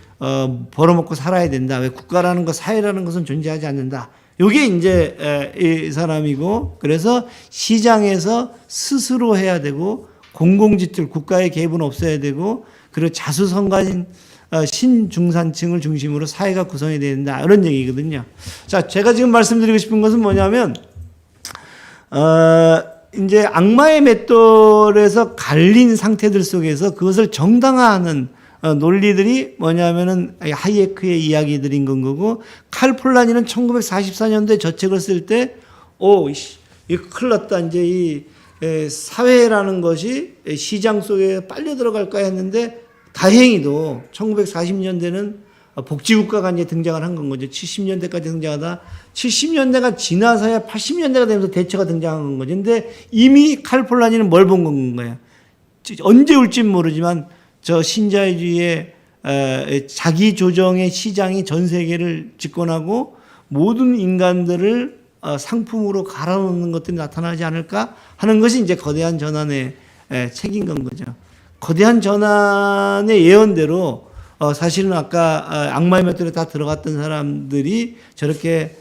벌어먹고 살아야 된다. 왜 국가라는 것, 사회라는 것은 존재하지 않는다. 이게 이제 이 사람이고, 그래서 시장에서 스스로 해야 되고, 공공지출, 국가의 개입은 없어야 되고, 그리고 자수성가인 신중산층을 중심으로 사회가 구성이 된다. 이런 얘기거든요. 자, 제가 지금 말씀드리고 싶은 것은 뭐냐면, 이제 악마의 맷돌에서 갈린 상태들 속에서 그것을 정당화하는 논리들이 뭐냐면은 하이에크의 이야기들인 건 거고, 칼 폴라니는 1944년도에 저 책을 쓸 때, 이거 큰일 났다. 이제 이 사회라는 것이 시장 속에 빨려 들어갈까 했는데, 다행히도 1940년대는 복지국가가 이제 등장을 한 건 거죠. 70년대까지 등장하다 70년대가 지나서야 80년대가 되면서 대처가 등장한 거죠. 근데 이미 칼 폴라니는 뭘 본 건가요? 언제 올지 모르지만 저 신자유주의의 자기 조정의 시장이 전 세계를 집권하고 모든 인간들을 상품으로 갈아놓는 것들이 나타나지 않을까 하는 것이 이제 거대한 전환의 책인 건 거죠. 거대한 전환의 예언대로 사실은 아까 악마의 맷돌에 다 들어갔던 사람들이 저렇게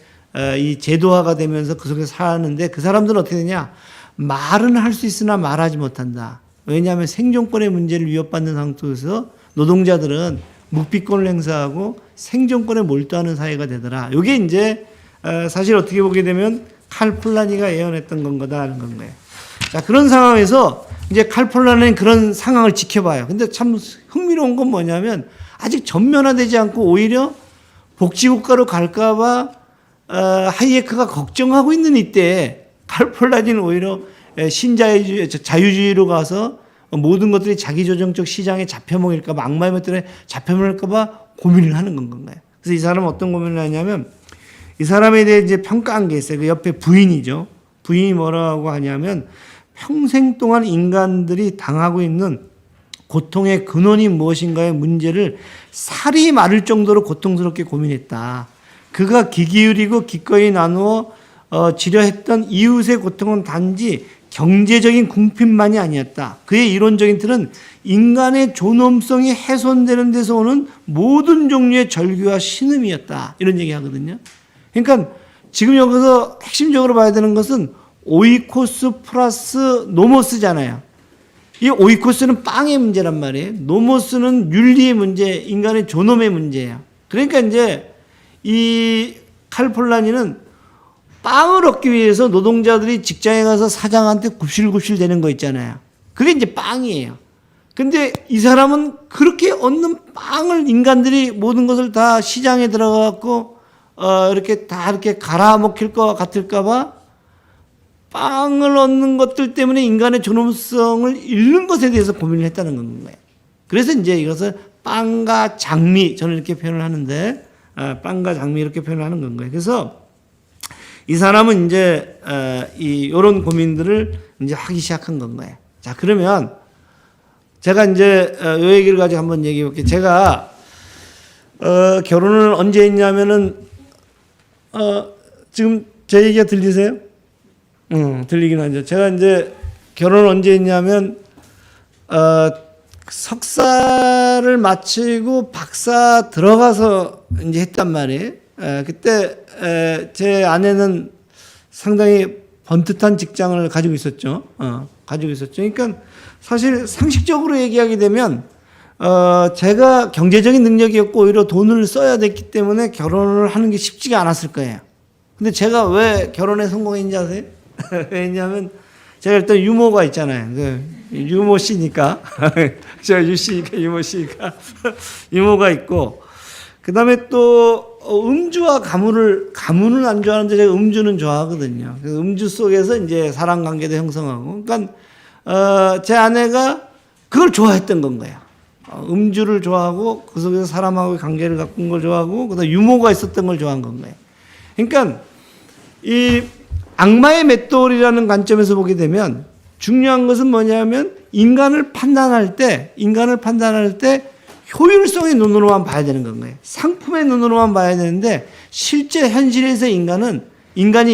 이 제도화가 되면서 그 속에서 살았는데, 그 사람들은 어떻게 되냐? 말은 할 수 있으나 말하지 못한다. 왜냐하면 생존권의 문제를 위협받는 상태에서 노동자들은 묵비권을 행사하고 생존권에 몰두하는 사회가 되더라. 이게 이제 사실 어떻게 보게 되면 칼 폴라니가 예언했던 건 거다라는 건 거예요. 자, 그런 상황에서 이제 칼 폴라니는 그런 상황을 지켜봐요. 근데 참 흥미로운 건 뭐냐면, 아직 전면화되지 않고 오히려 복지국가로 갈까봐 하이에크가 걱정하고 있는 이때 칼 폴라니는 오히려 신자유주의, 자유주의로 가서 모든 것들이 자기조정적 시장에 잡혀먹일까봐, 악마의 맷돌에 잡혀먹을까봐 고민을 하는 건가요? 그래서 이 사람은 어떤 고민을 하냐면, 이 사람에 대해 이제 평가한 게 있어요. 그 옆에 부인이죠. 부인이 뭐라고 하냐면, 평생 동안 인간들이 당하고 있는 고통의 근원이 무엇인가의 문제를 살이 마를 정도로 고통스럽게 고민했다. 그가 귀 기울이고 기꺼이 나누어 지려했던 이웃의 고통은 단지 경제적인 궁핍만이 아니었다. 그의 이론적인 틀은 인간의 존엄성이 훼손되는 데서 오는 모든 종류의 절규와 신음이었다. 이런 얘기 하거든요. 그러니까 지금 여기서 핵심적으로 봐야 되는 것은 오이코스 플러스 노모스잖아요. 이 오이코스는 빵의 문제란 말이에요. 노모스는 윤리의 문제, 인간의 존엄의 문제예요. 그러니까 이제 이 칼폴라니는 빵을 얻기 위해서 노동자들이 직장에 가서 사장한테 굽실굽실 되는 거 있잖아요. 그게 이제 빵이에요. 근데 이 사람은 그렇게 얻는 빵을 인간들이 모든 것을 다 시장에 들어가갖고 이렇게 다 이렇게 갈아먹힐 것 같을까봐 빵을 얻는 것들 때문에 인간의 존엄성을 잃는 것에 대해서 고민을 했다는 건가요. 그래서 이제 이것을 빵과 장미, 저는 이렇게 표현을 하는데, 빵과 장미 이렇게 표현을 하는 건가요. 그래서 이 사람은 이제 이런 고민들을 이제 하기 시작한 건가요. 자, 그러면 제가 이제 이 얘기를 가지고 한번 얘기해 볼게요. 제가 결혼을 언제 했냐면은 지금 제 얘기가 들리세요? 들리긴 하죠. 제가 이제 결혼을 언제 했냐면 석사를 마치고 박사 들어가서 이제 했단 말이에요. 그때 제 아내는 상당히 번듯한 직장을 가지고 있었죠. 가지고 있었죠. 그러니까 사실 상식적으로 얘기하게 되면 제가 경제적인 능력이 없고 오히려 돈을 써야 됐기 때문에 결혼을 하는 게 쉽지가 않았을 거예요. 근데 제가 왜 결혼에 성공했는지 아세요? 왜냐하면 제가 일단 유머가 있잖아요. 유머 씨니까 제가 유씨니까 유머 씨니까 유머가 있고, 그 다음에 또 음주와 가문을 안 좋아하는데 제가 음주는 좋아하거든요. 그래서 음주 속에서 이제 사람 관계도 형성하고, 그러니까 제 아내가 그걸 좋아했던 건 거예요. 음주를 좋아하고 그 속에서 사람하고의 관계를 가꾼 걸 좋아하고, 그다음 유머가 있었던 걸 좋아한 건 거예요. 그러니까 이 악마의 맷돌이라는 관점에서 보게 되면 중요한 것은 뭐냐면 인간을 판단할 때 효율성의 눈으로만 봐야 되는 건 거예요. 상품의 눈으로만 봐야 되는데, 실제 현실에서 인간이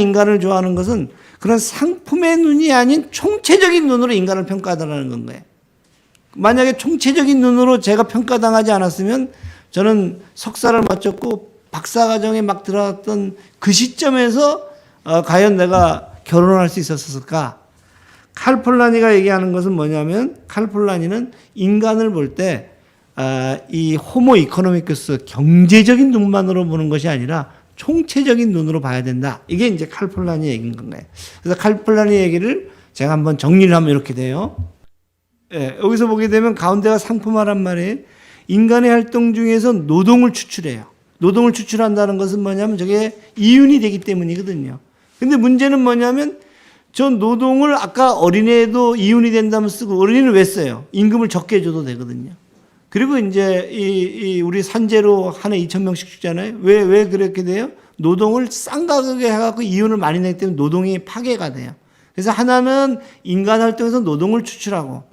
인간을 좋아하는 것은 그런 상품의 눈이 아닌 총체적인 눈으로 인간을 평가하다는 건 거예요. 만약에 총체적인 눈으로 제가 평가당하지 않았으면 저는 석사를 마쳤고 박사과정에 막 들어갔던 그 시점에서 과연 내가 결혼을 할 수 있었을까? 칼폴라니가 얘기하는 것은 뭐냐면, 칼폴라니는 인간을 볼 때 이 호모 이코노미크스, 경제적인 눈만으로 보는 것이 아니라 총체적인 눈으로 봐야 된다. 이게 이제 칼폴라니 얘기인 건가요. 그래서 칼폴라니 얘기를 제가 한번 정리를 하면 이렇게 돼요. 예, 여기서 보게 되면 가운데가 상품화란 말이에요. 인간의 활동 중에서 노동을 추출해요. 노동을 추출한다는 것은 뭐냐면 저게 이윤이 되기 때문이거든요. 근데 문제는 뭐냐면 저 노동을 아까 어린애도 이윤이 된다면 쓰고, 어린이는 왜 써요? 임금을 적게 줘도 되거든요. 그리고 이제 우리 산재로 한 해 2,000명씩 죽잖아요. 왜 그렇게 돼요? 노동을 싼 가격에 해갖고 이윤을 많이 내기 때문에 노동이 파괴가 돼요. 그래서 하나는 인간 활동에서 노동을 추출하고,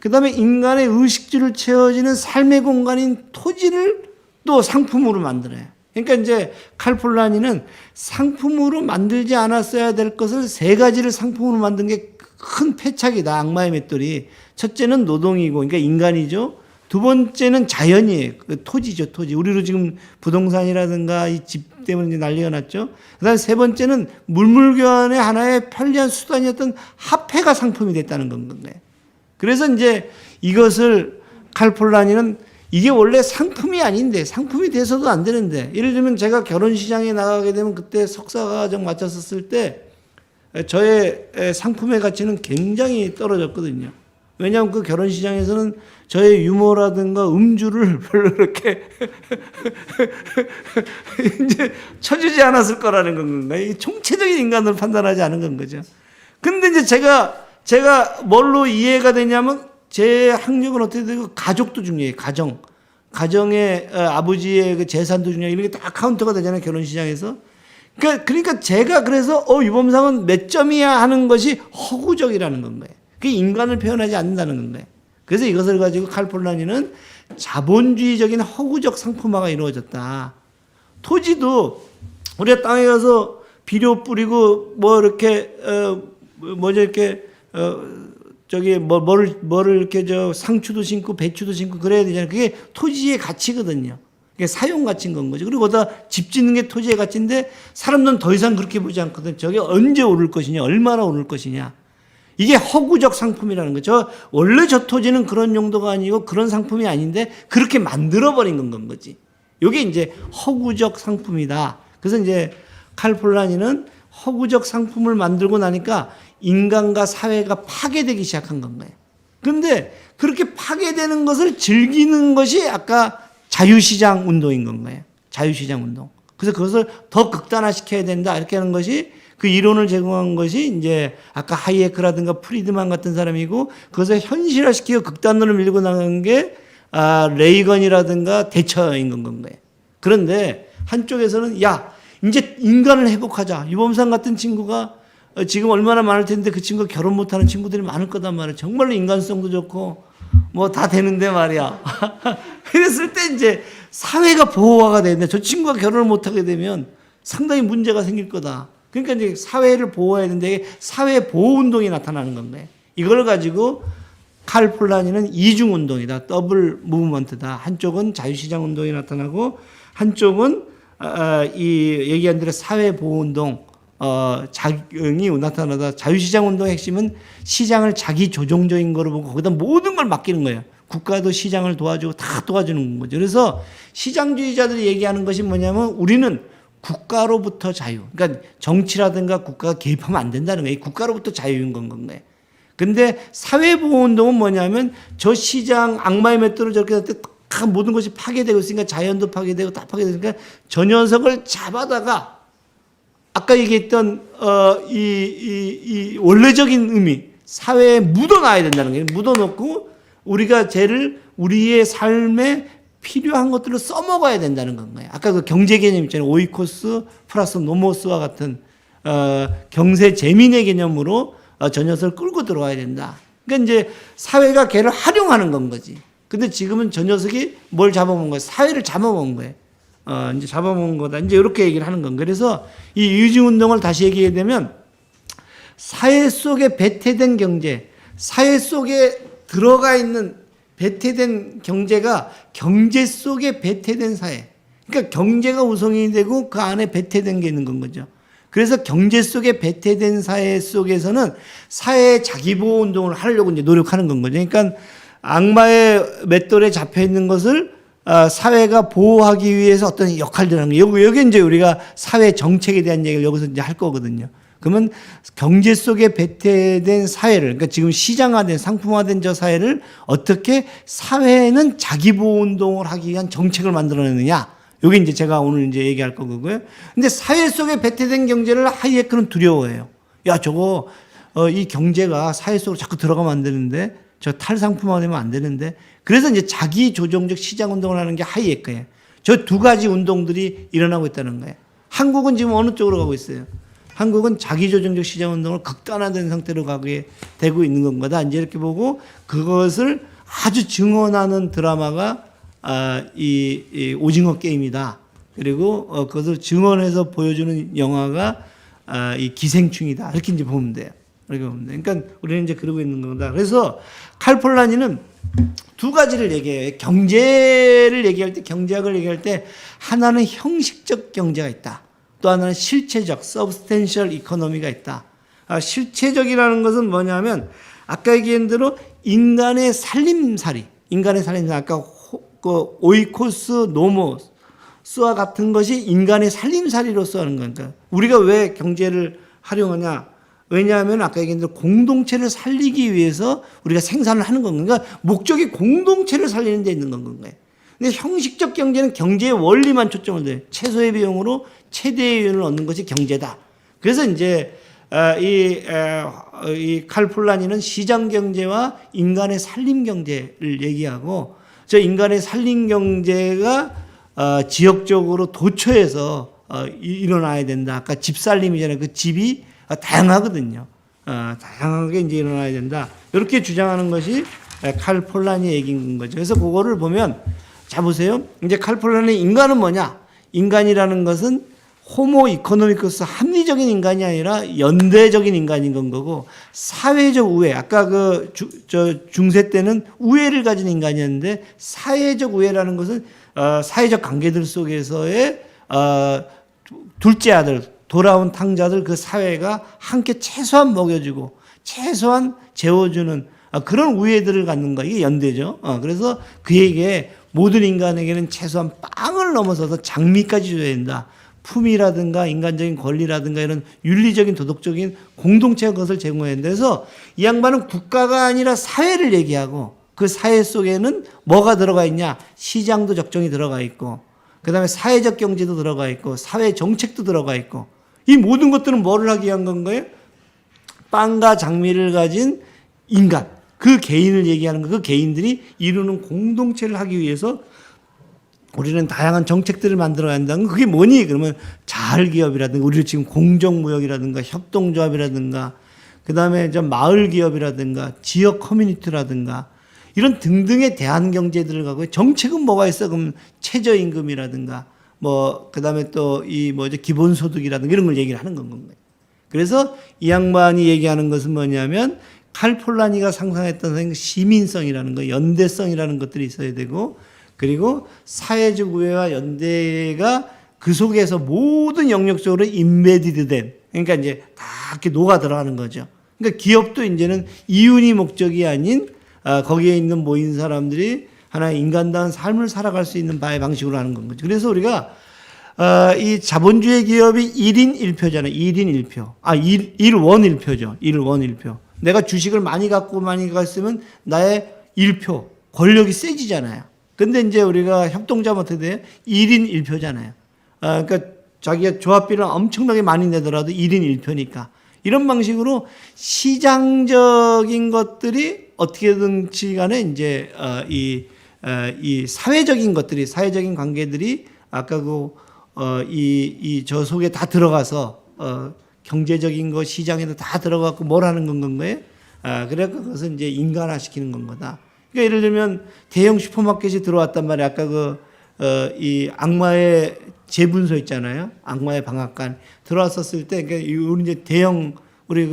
그 다음에 인간의 의식주를 채워지는 삶의 공간인 토지를 또 상품으로 만들어요. 그러니까 이제 칼폴라니는 상품으로 만들지 않았어야 될 것을 세 가지를 상품으로 만든 게 큰 패착이다. 악마의 맷돌이. 첫째는 노동이고, 그러니까 인간이죠. 두 번째는 자연이에요. 토지죠, 토지. 우리로 지금 부동산이라든가 이 집 때문에 이제 난리가 났죠. 그 다음에 세 번째는 물물교환의 하나의 편리한 수단이었던 화폐가 상품이 됐다는 건데. 그래서 이제 이것을 칼폴라니는 이게 원래 상품이 아닌데, 상품이 돼서도 안 되는데, 예를 들면 제가 결혼 시장에 나가게 되면 그때 석사과정 마쳤었을 때 저의 상품의 가치는 굉장히 떨어졌거든요. 왜냐하면 그 결혼 시장에서는 저의 유머라든가 음주를 별로 그렇게 이제 쳐주지 않았을 거라는 건가. 이 총체적인 인간을 판단하지 않은 건 거죠. 근데 이제 제가 뭘로 이해가 되냐면, 제 학력은 어떻게 되고 가족도 중요해요. 가정의 아버지의 그 재산도 중요해요. 이런 게 다 카운터가 되잖아요, 결혼 시장에서. 그러니까 제가 그래서 유범상은 몇 점이야 하는 것이 허구적이라는 건 거예요. 그게 인간을 표현하지 않는다는 건 거예요. 그래서 이것을 가지고 칼폴라니는 자본주의적인 허구적 상품화가 이루어졌다. 토지도 우리가 땅에 가서 비료 뿌리고 이렇게 뭐를 이렇게 상추도 심고 배추도 심고 그래야 되잖아요. 그게 토지의 가치거든요. 이게 사용 가치인 건 거죠. 그리고 거기다 집 짓는 게 토지의 가치인데 사람들은 더 이상 그렇게 보지 않거든. 저게 언제 오를 것이냐, 얼마나 오를 것이냐. 이게 허구적 상품이라는 거죠. 원래 저 토지는 그런 용도가 아니고 그런 상품이 아닌데 그렇게 만들어버린 건 거지. 이게 이제 허구적 상품이다. 그래서 이제 칼 폴라니는 허구적 상품을 만들고 나니까 인간과 사회가 파괴되기 시작한 건 거예요. 그런데 그렇게 파괴되는 것을 즐기는 것이 아까 자유시장 운동인 건 거예요. 자유시장 운동. 그래서 그것을 더 극단화시켜야 된다. 이렇게 하는 것이 그 이론을 제공한 것이 이제 아까 하이에크라든가 프리드만 같은 사람이고 그것을 현실화시키고 극단으로 밀고 나간 게 레이건이라든가 대처인 건 거예요. 그런데 한쪽에서는 야, 이제 인간을 회복하자. 유범상 같은 친구가 지금 얼마나 많을 텐데 그 친구가 결혼 못하는 친구들이 많을 거단 말이야. 정말로 인간성도 좋고 뭐 다 되는데 말이야. 그랬을 때 이제 사회가 보호화가 되는데 저 친구가 결혼을 못하게 되면 상당히 문제가 생길 거다. 그러니까 이제 사회를 보호해야 되는데 사회 보호 운동이 나타나는 건데 이걸 가지고 칼 폴라니는 이중 운동이다. 더블 무브먼트다. 한쪽은 자유시장 운동이 나타나고 한쪽은 이 얘기한 대로 사회 보호 운동 작용이 나타나다. 자유시장 운동의 핵심은 시장을 자기 조종적인 거로 보고 거기다 모든 걸 맡기는 거예요. 국가도 시장을 도와주고 다 도와주는 거죠. 그래서 시장주의자들이 얘기하는 것이 뭐냐면 우리는 국가로부터 자유. 그러니까 정치라든가 국가가 개입하면 안 된다는 거예요. 국가로부터 자유인 건 거예요. 근데 사회보호운동은 뭐냐면 저 시장 악마의 맷돌을 저렇게 할 때 다 모든 것이 파괴되고 있으니까 자연도 파괴되고 다 파괴되니까 저 녀석을 잡아다가 아까 얘기했던 이 원래적인 의미 사회에 묻어놔야 된다는 거예요. 묻어놓고 우리가 쟤를 우리의 삶에 필요한 것들을 써먹어야 된다는 건가요. 아까 그 경제 개념 있잖아요. 오이코스 플러스 노모스와 같은 경세 재민의 개념으로 저 녀석을 끌고 들어와야 된다. 그러니까 이제 사회가 걔를 활용하는 건 거지. 근데 지금은 저 녀석이 뭘 잡아먹은 거예요? 사회를 잡아먹은 거예요. 이제 잡아먹은 거다. 이제 이렇게 얘기를 하는 건. 그래서 이 유지운동을 다시 얘기하게 되면 사회 속에 배태된 경제, 사회 속에 들어가 있는 배태된 경제가 경제 속에 배태된 사회. 그러니까 경제가 우선이 되고 그 안에 배태된 게 있는 건 거죠. 그래서 경제 속에 배태된 사회 속에서는 사회의 자기보호 운동을 하려고 이제 노력하는 건 거죠. 그러니까 악마의 맷돌에 잡혀 있는 것을 사회가 보호하기 위해서 어떤 역할들을 하는 거예요. 여기 이제 우리가 사회 정책에 대한 얘기를 여기서 이제 할 거거든요. 그러면 경제 속에 배태된 사회를, 그러니까 지금 시장화된, 상품화된 저 사회를 어떻게 사회는 자기보호 운동을 하기 위한 정책을 만들어내느냐. 요게 이제 제가 오늘 이제 얘기할 거고요. 근데 사회 속에 배태된 경제를 하이에크는 두려워해요. 야, 저거, 이 경제가 사회 속으로 자꾸 들어가면 안 되는데, 저 탈상품화되면 안 되는데, 그래서 이제 자기 조정적 시장 운동을 하는 게 하이에크예요. 저 두 가지 운동들이 일어나고 있다는 거예요. 한국은 지금 어느 쪽으로 가고 있어요? 한국은 자기조정적 시장 운동을 극단화된 상태로 가게 되고 있는 건 거다. 이제 이렇게 보고 그것을 아주 증언하는 드라마가 이 오징어 게임이다. 그리고 그것을 증언해서 보여주는 영화가 이 기생충이다. 이렇게 이제 보면 돼요. 이렇게 보면 돼요. 그러니까 우리는 이제 그러고 있는 거다. 그래서 칼 폴라니는 두 가지를 얘기해요. 경제를 얘기할 때, 경제학을 얘기할 때 하나는 형식적 경제가 있다. 또 하나는 실체적, substantial economy가 있다. 실체적이라는 것은 뭐냐면 아까 얘기한 대로 인간의 살림살이, 아까 그 오이코스, 노모스와 같은 것이 인간의 살림살이로서 하는 거니까 우리가 왜 경제를 활용하냐? 왜냐하면 아까 얘기한 대로 공동체를 살리기 위해서 우리가 생산을 하는 건 그러니까 목적이 공동체를 살리는 데 있는 건 건가요? 근데 형식적 경제는 경제의 원리만 초점을 둬요. 최소의 비용으로 최대의 이윤을 얻는 것이 경제다. 그래서 이제 이 칼 폴라니는 시장 경제와 인간의 살림 경제를 얘기하고 저 인간의 살림 경제가 지역적으로 도처에서 일어나야 된다. 아까 집 살림이잖아요. 그 집이 다양하거든요. 다양하게 이제 일어나야 된다. 이렇게 주장하는 것이 칼 폴라니의 얘기인 거죠. 그래서 그거를 보면 자 보세요. 이제 칼 폴라니 인간은 뭐냐? 인간이라는 것은 호모 이코노미크스 합리적인 인간이 아니라 연대적인 인간인 건 거고 사회적 우애. 아까 저 중세 때는 우애를 가진 인간이었는데 사회적 우애라는 것은 사회적 관계들 속에서의 둘째 아들, 돌아온 탕자들 그 사회가 함께 최소한 먹여주고 최소한 재워주는 그런 우애들을 갖는 거, 이게 연대죠. 그래서 그에게 모든 인간에게는 최소한 빵을 넘어서서 장미까지 줘야 된다. 품위라든가 인간적인 권리라든가 이런 윤리적인 도덕적인 공동체의 것을 제공해야 된다. 그래서 이 양반은 국가가 아니라 사회를 얘기하고 그 사회 속에는 뭐가 들어가 있냐? 시장도 적정히 들어가 있고 그다음에 사회적 경제도 들어가 있고 사회 정책도 들어가 있고 이 모든 것들은 뭐를 하기 위한 건가요? 빵과 장미를 가진 인간, 그 개인을 얘기하는 거, 그 개인들이 이루는 공동체를 하기 위해서 우리는 다양한 정책들을 만들어야 한다는 거. 그게 뭐니? 그러면 자활기업이라든가 우리 지금 공정무역이라든가 협동조합이라든가 그다음에 좀 마을기업이라든가 지역 커뮤니티라든가 이런 등등의 대한경제들을 갖고 정책은 뭐가 있어? 그럼 최저임금이라든가 뭐 그다음에 또 이 뭐죠 기본소득이라든가 이런 걸 얘기를 하는 건 거예요. 그래서 이 양반이 얘기하는 것은 뭐냐면 칼 폴라니가 상상했던 시민성이라는 거, 연대성이라는 것들이 있어야 되고 그리고 사회적 우애와 연대가 그 속에서 모든 영역적으로 인베디드된 그러니까 이제 다 이렇게 녹아 들어가는 거죠. 그러니까 기업도 이제는 이윤이 목적이 아닌 거기에 있는 모인 사람들이 하나의 인간다운 삶을 살아갈 수 있는 바의 방식으로 하는 건 거죠. 그래서 우리가 이 자본주의 기업이 1인 1표잖아요. 1인 1표. 1원 1표죠. 1원 1표. 내가 주식을 많이 갖고 많이 갔으면 나의 1표, 권력이 세지잖아요. 근데 이제 우리가 협동조합은 어떻게 돼요? 1인 1표잖아요. 그러니까 자기가 조합비를 엄청나게 많이 내더라도 1인 1표니까. 이런 방식으로 시장적인 것들이 어떻게든지 간에 이제 이 사회적인 것들이, 사회적인 관계들이 아까 저 속에 다 들어가서 경제적인 거 시장에도 다 들어가고 뭘 하는 건 거예요? 그래서 그것은 이제 인간화시키는 건 거다. 그러니까 예를 들면 대형 슈퍼마켓이 들어왔단 말이에요. 아까 이 악마의 재분소 있잖아요. 악마의 방앗간 들어왔었을 때, 그러니까 우리 이제 우리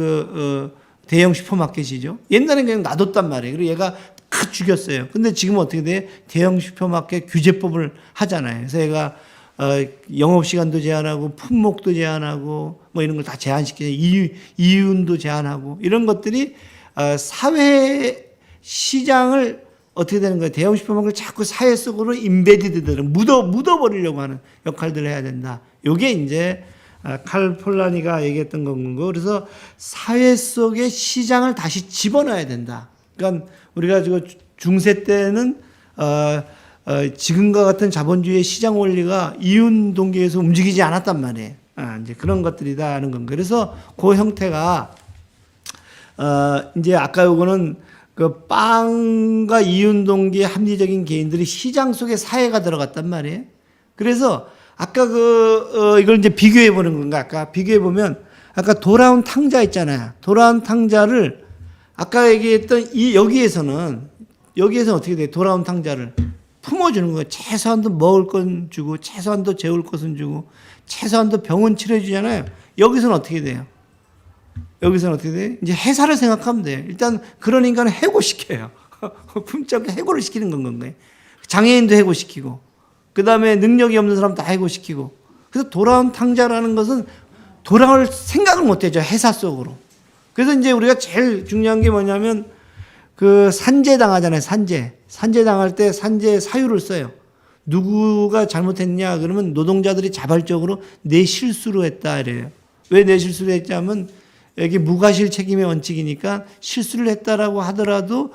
대형 슈퍼마켓이죠. 옛날에는 그냥 놔뒀단 말이에요. 그리고 얘가 다 죽였어요. 근데 지금은 어떻게 돼? 대형 슈퍼마켓 규제법을 하잖아요. 그래서 얘가 영업시간도 제한하고 품목도 제한하고 뭐 이런 걸 다 제한시키죠. 이윤도 제한하고 이런 것들이 사회 시장을 어떻게 되는 거예요? 대형 슈퍼마켓을 자꾸 사회 속으로 인베디드를 묻어버리려고 하는 역할들을 해야 된다. 이게 이제 칼 폴라니가 얘기했던 거고 그래서 사회 속에 시장을 다시 집어넣어야 된다. 그러니까 우리가 중세 때는 지금과 같은 자본주의 시장 원리가 이윤 동기에서 움직이지 않았단 말이에요. 이제 그런 것들이다 하는 건. 그래서 그 형태가 이제 아까 요거는 그 빵과 이윤 동기의 합리적인 개인들이 시장 속에 사회가 들어갔단 말이에요. 그래서 아까 이걸 이제 비교해 보는 건가? 아까 비교해 보면 아까 돌아온 탕자 있잖아요. 돌아온 탕자를 아까 얘기했던 여기에서는 어떻게 돼요? 돌아온 탕자를 품어주는 거예요. 최소한도 먹을 건 주고, 최소한도 재울 것은 주고, 최소한도 병원 치료해주잖아요. 여기서는 어떻게 돼요? 여기서는 어떻게 돼요? 이제 해사를 생각하면 돼요. 일단 그런 인간을 해고시켜요. 품격 해고를 시키는 건 거예요. 장애인도 해고시키고, 그 다음에 능력이 없는 사람 다 해고시키고. 그래서 돌아온 탕자라는 것은 돌아올 생각을 못 하죠. 해사 속으로. 그래서 이제 우리가 제일 중요한 게 뭐냐면 산재 당하잖아요. 산재 당할 때 산재 사유를 써요. 누구가 잘못했냐 그러면 노동자들이 자발적으로 내 실수로 했다 이래요. 왜 내 실수로 했냐면 여기 무과실 책임의 원칙이니까 실수를 했다라고 하더라도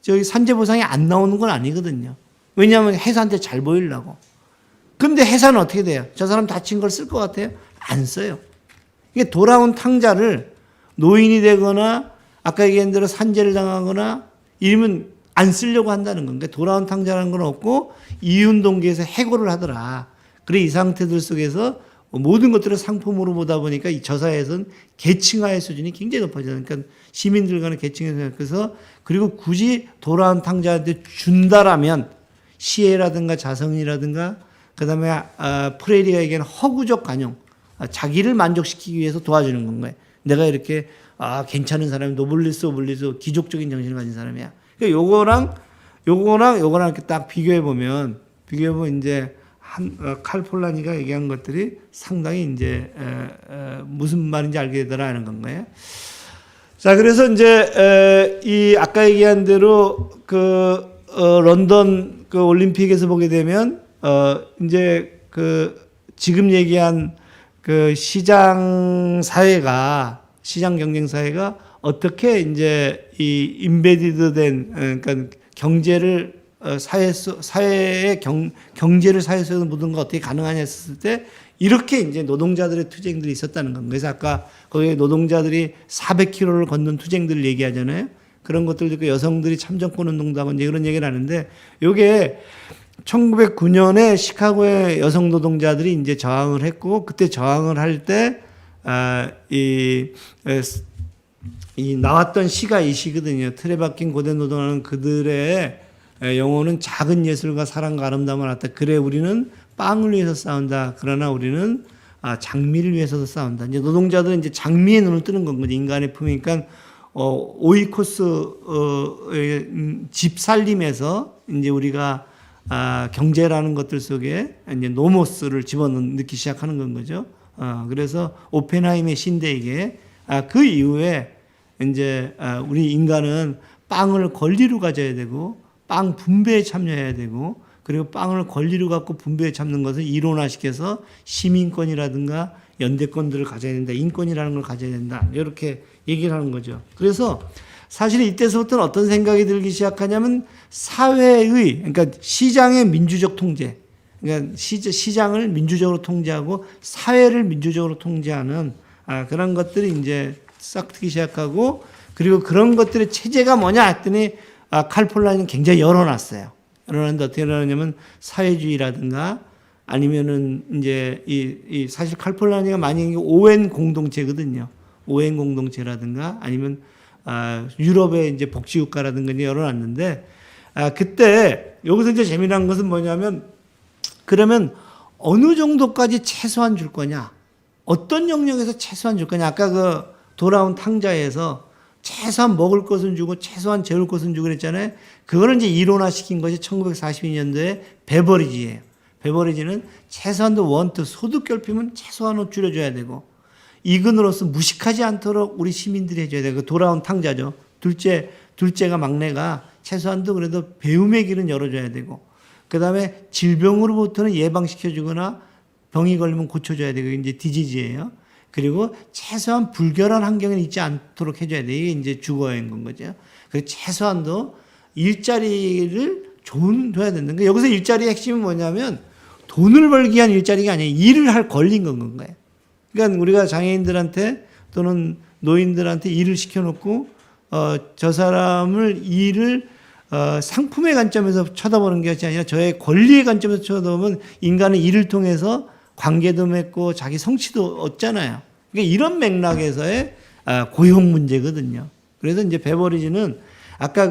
저기 산재 보상이 안 나오는 건 아니거든요. 왜냐하면 회사한테 잘 보이려고. 근데 회사는 어떻게 돼요? 저 사람 다친 걸 쓸 것 같아요? 안 써요. 이게 돌아온 탕자를 노인이 되거나 아까 얘기한 대로 산재를 당하거나 이러면 안 쓰려고 한다는 건데 돌아온 탕자라는 건 없고 이윤 동기에서 해고를 하더라. 그래 이 상태들 속에서 모든 것들을 상품으로 보다 보니까 이 저사에서는 계층화의 수준이 굉장히 높아져요. 그러니까 시민들 간의 계층에서 생각해서 그리고 굳이 돌아온 탕자한테 준다라면 시혜라든가 자성이라든가 그다음에 프레이리가 얘기하는 허구적 관용 자기를 만족시키기 위해서 도와주는 건 거예요. 내가 이렇게 괜찮은 사람이 노블리스 기족적인 정신을 가진 사람이야. 그러니까 요거랑 이렇게 딱 비교해 보면 비교해보면 이제 칼 폴라니가 얘기한 것들이 상당히 이제 무슨 말인지 알게 되더라 하는 건가요? 자, 그래서 이제 이 아까 얘기한 대로 런던 그 올림픽에서 보게 되면 이제 지금 얘기한 그 시장 경쟁 사회가 어떻게 이제 이 임베디드된 그러니까 경제를 사회의 경제를 사회 속에서 묻은 거 어떻게 가능하냐 했을 때 이렇게 이제 노동자들의 투쟁들이 있었다는 겁니다. 그래서 아까 거기에 노동자들이 400km를 걷는 투쟁들을 얘기하잖아요. 그런 것들도 있고 여성들이 참정권 운동도 하고 이제 그런 얘기를 하는데 요게 1909년에 시카고의 여성 노동자들이 이제 저항을 했고 그때 저항을 할 때 이 나왔던 시가 이 시거든요. 틀에 박힌 고된 노동하는 그들의 영혼은 작은 예술과 사랑과 아름다움을 낳았다. 그래 우리는 빵을 위해서 싸운다. 그러나 우리는 장미를 위해서도 싸운다. 이제 노동자들은 이제 장미에 눈을 뜨는 건 거죠. 인간의 품이니까 오이코스 집 살림에서 이제 우리가 경제라는 것들 속에 이제 노모스를 집어넣기 시작하는 건 거죠. 그래서 오펜하임의 신대에게 그 이후에 이제 우리 인간은 빵을 권리로 가져야 되고 빵 분배에 참여해야 되고 그리고 빵을 권리로 갖고 분배에 참는 것을 이론화시켜서 시민권이라든가 연대권들을 가져야 된다. 인권이라는 걸 가져야 된다. 이렇게 얘기를 하는 거죠. 그래서 사실 이때서부터는 어떤 생각이 들기 시작하냐면 사회의 그러니까 시장의 민주적 통제 그러니까 시장을 민주적으로 통제하고 사회를 민주적으로 통제하는 그런 것들이 이제 싹 트기 시작하고 그리고 그런 것들의 체제가 뭐냐 했더니 칼 폴라니는 굉장히 열어놨어요. 열어놨는데 어떻게 열어놨냐면 사회주의라든가 아니면은 이제 이 사실 칼 폴라니가 많이 얘기한 게 오웬 공동체거든요. 오웬 공동체라든가 아니면 유럽의 이제 복지국가라든가 이제 열어놨는데 그때 여기서 이제 재미난 것은 뭐냐면 그러면 어느 정도까지 최소한 줄 거냐? 어떤 영역에서 최소한 줄 거냐? 아까 그 돌아온 탕자에서 최소한 먹을 것은 주고 최소한 재울 것은 주고 그랬잖아요. 그거는 이제 이론화시킨 것이 1942년도에 베버리지예요. 베버리지는 최소한도 원트 소득 결핍은 최소한으로 줄여줘야 되고 이근으로서 무식하지 않도록 우리 시민들이 해줘야 되고 돌아온 탕자죠. 둘째가 막내가 최소한도 그래도 배움의 길은 열어줘야 되고 그 다음에 질병으로부터는 예방시켜주거나 병이 걸리면 고쳐줘야 되고 이제 디지즈예요. 그리고 최소한 불결한 환경에 있지 않도록 해줘야 돼. 이게 이제 주거인 건 거죠. 그래서 최소한도 일자리를 줘야 된다. 그러니까 여기서 일자리의 핵심은 뭐냐면 돈을 벌기 위한 일자리가 아니에요. 일을 할 권리인 건 거예요. 그러니까 우리가 장애인들한테 또는 노인들한테 일을 시켜놓고 저 사람을 일을 상품의 관점에서 쳐다보는 것이 아니라 저의 권리의 관점에서 쳐다보면 인간은 일을 통해서 관계도 맺고 자기 성취도 얻잖아요. 그러니까 이런 맥락에서의 고용 문제거든요. 그래서 이제 베버리지는 아까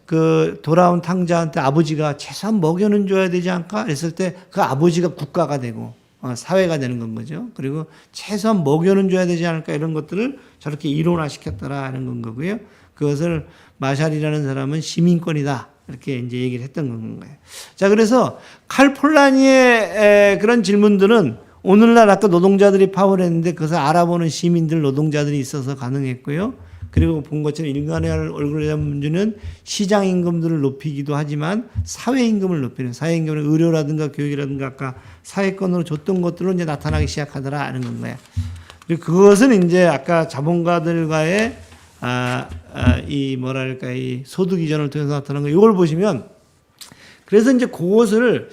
그 돌아온 탕자한테 아버지가 최소한 먹여는 줘야 되지 않을까? 했을 때 그 아버지가 국가가 되고 사회가 되는 건 거죠. 그리고 최소한 먹여는 줘야 되지 않을까? 이런 것들을 저렇게 이론화시켰더라는 건 거고요. 그것을 마샬이라는 사람은 시민권이다. 이렇게 이제 얘기를 했던 건 거예요. 자, 그래서 칼 폴라니의 그런 질문들은 오늘날 아까 노동자들이 파업을 했는데 그것을 알아보는 시민들, 노동자들이 있어서 가능했고요. 그리고 본 것처럼 인간의 얼굴에 대한 문제는 시장 임금들을 높이기도 하지만 사회 임금을 높이는 사회 임금은 의료라든가 교육이라든가 아까 사회권으로 줬던 것들로 이제 나타나기 시작하더라 하는 건가요. 그리고 그것은 이제 아까 자본가들과의 이 뭐랄까 이 소득 이전을 통해서 나타난 거 이걸 보시면 그래서 이제 그것을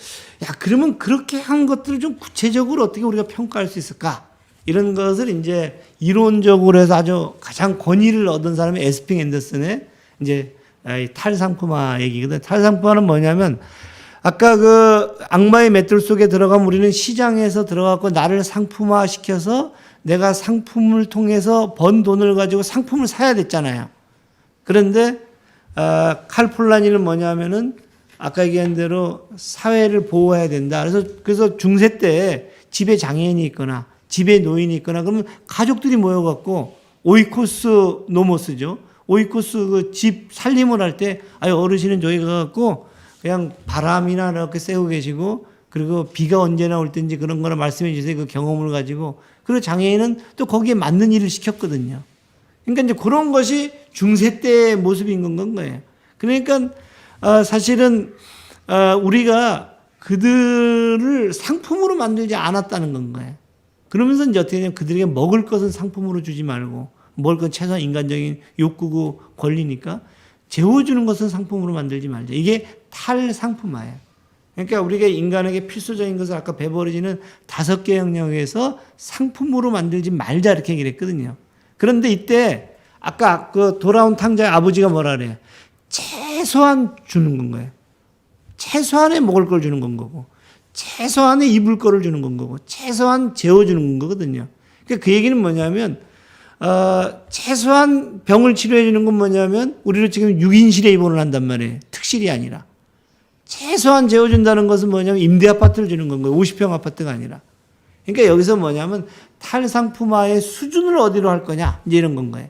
그러면 그렇게 한 것들을 좀 구체적으로 어떻게 우리가 평가할 수 있을까 이런 것을 이제 이론적으로 해서 아주 가장 권위를 얻은 사람이 에스핑 앤더슨의 이제 탈상품화 얘기거든. 탈상품화는 뭐냐면 아까 그 악마의 맷돌 속에 들어가면 우리는 시장에서 들어가고 나를 상품화 시켜서 내가 상품을 통해서 번 돈을 가지고 상품을 사야 됐잖아요. 그런데 칼 폴라니는 뭐냐면은 아까 얘기한 대로 사회를 보호해야 된다. 그래서 중세 때 집에 장애인이 있거나 집에 노인이 있거나 그러면 가족들이 모여갖고 오이코스 노모스죠. 오이코스 그 집 살림을 할 때 어르신은 저기 가갖고 그냥 바람이나 이렇게 쐬고 계시고 그리고 비가 언제나 올 텐지 그런 거를 말씀해 주세요. 그 경험을 가지고. 그리고 장애인은 또 거기에 맞는 일을 시켰거든요. 그러니까 이제 그런 것이 중세 때의 모습인 건 거예요. 그러니까 사실은 우리가 그들을 상품으로 만들지 않았다는 건 거예요. 그러면서 이제 어떻게 되냐면 그들에게 먹을 것은 상품으로 주지 말고 먹을 건 최소한 인간적인 욕구고 권리니까 재워주는 것은 상품으로 만들지 말자. 이게 탈상품화예요. 그러니까 우리가 인간에게 필수적인 것을 아까 배버리지는 5개 영역에서 상품으로 만들지 말자 이렇게 얘기를 했거든요. 그런데 이때 아까 그 돌아온 탕자의 아버지가 뭐라 그래요? 최소한 주는 건 거예요. 최소한의 먹을 걸 주는 건 거고 최소한의 입을 거를 주는 건 거고 최소한 재워주는 건 거거든요. 그러니까 그 얘기는 뭐냐면 최소한 병을 치료해 주는 건 뭐냐면 우리로 지금 6인실에 입원을 한단 말이에요. 특실이 아니라. 최소한 재워준다는 것은 뭐냐면 임대 아파트를 주는 건 거예요. 50평 아파트가 아니라. 그러니까 여기서 뭐냐면 탈상품화의 수준을 어디로 할 거냐 이제 이런 건 거예요.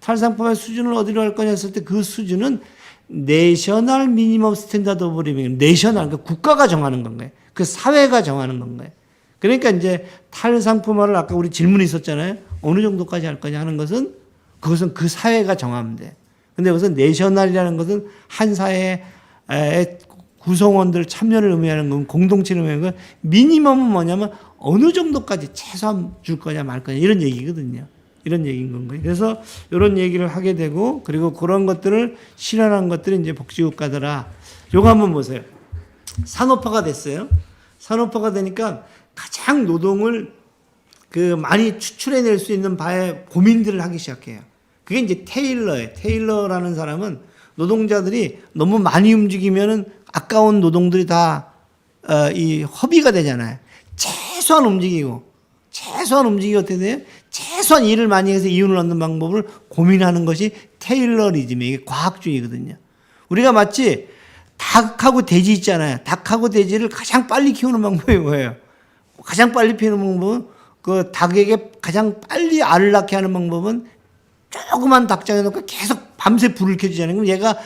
탈상품화의 수준을 어디로 할 거냐 했을 때 그 수준은 내셔널 미니멈 스탠다드 오브 리빙, 내셔널, 그러니까 국가가 정하는 건 거예요. 그 사회가 정하는 건 거예요. 그러니까 이제 탈상품화를 아까 우리 질문이 있었잖아요. 어느 정도까지 할 거냐 하는 것은 그것은 그 사회가 정하면 돼. 근데 여기서 내셔널이라는 것은 한 사회의 구성원들 참여를 의미하는 건 공동체를 의미하는 건 미니멈은 뭐냐면 어느 정도까지 최소한 줄 거냐 말 거냐 이런 얘기거든요. 이런 얘기인 건 거예요. 그래서 이런 얘기를 하게 되고 그리고 그런 것들을 실현한 것들이 이제 복지국가더라. 요거 한번 보세요. 산업화가 됐어요. 산업화가 되니까 가장 노동을 많이 추출해낼 수 있는 바에 고민들을 하기 시작해요. 그게 이제 테일러예요. 테일러라는 사람은 노동자들이 너무 많이 움직이면은 아까운 노동들이 다 이 허비가 되잖아요. 최소한 움직이고 어떻게 돼요? 최소한 일을 많이 해서 이윤을 얻는 방법을 고민하는 것이 테일러리즘이에요. 이게 과학주의거든요. 우리가 마치 닭하고 돼지 있잖아요. 닭하고 돼지를 가장 빨리 키우는 방법이 뭐예요? 가장 빨리 키우는 방법은 그 닭에게 가장 빨리 알을 낳게 하는 방법은 조그만 닭장에 놓고 계속 밤새 불을 켜주잖아요. 그럼 얘가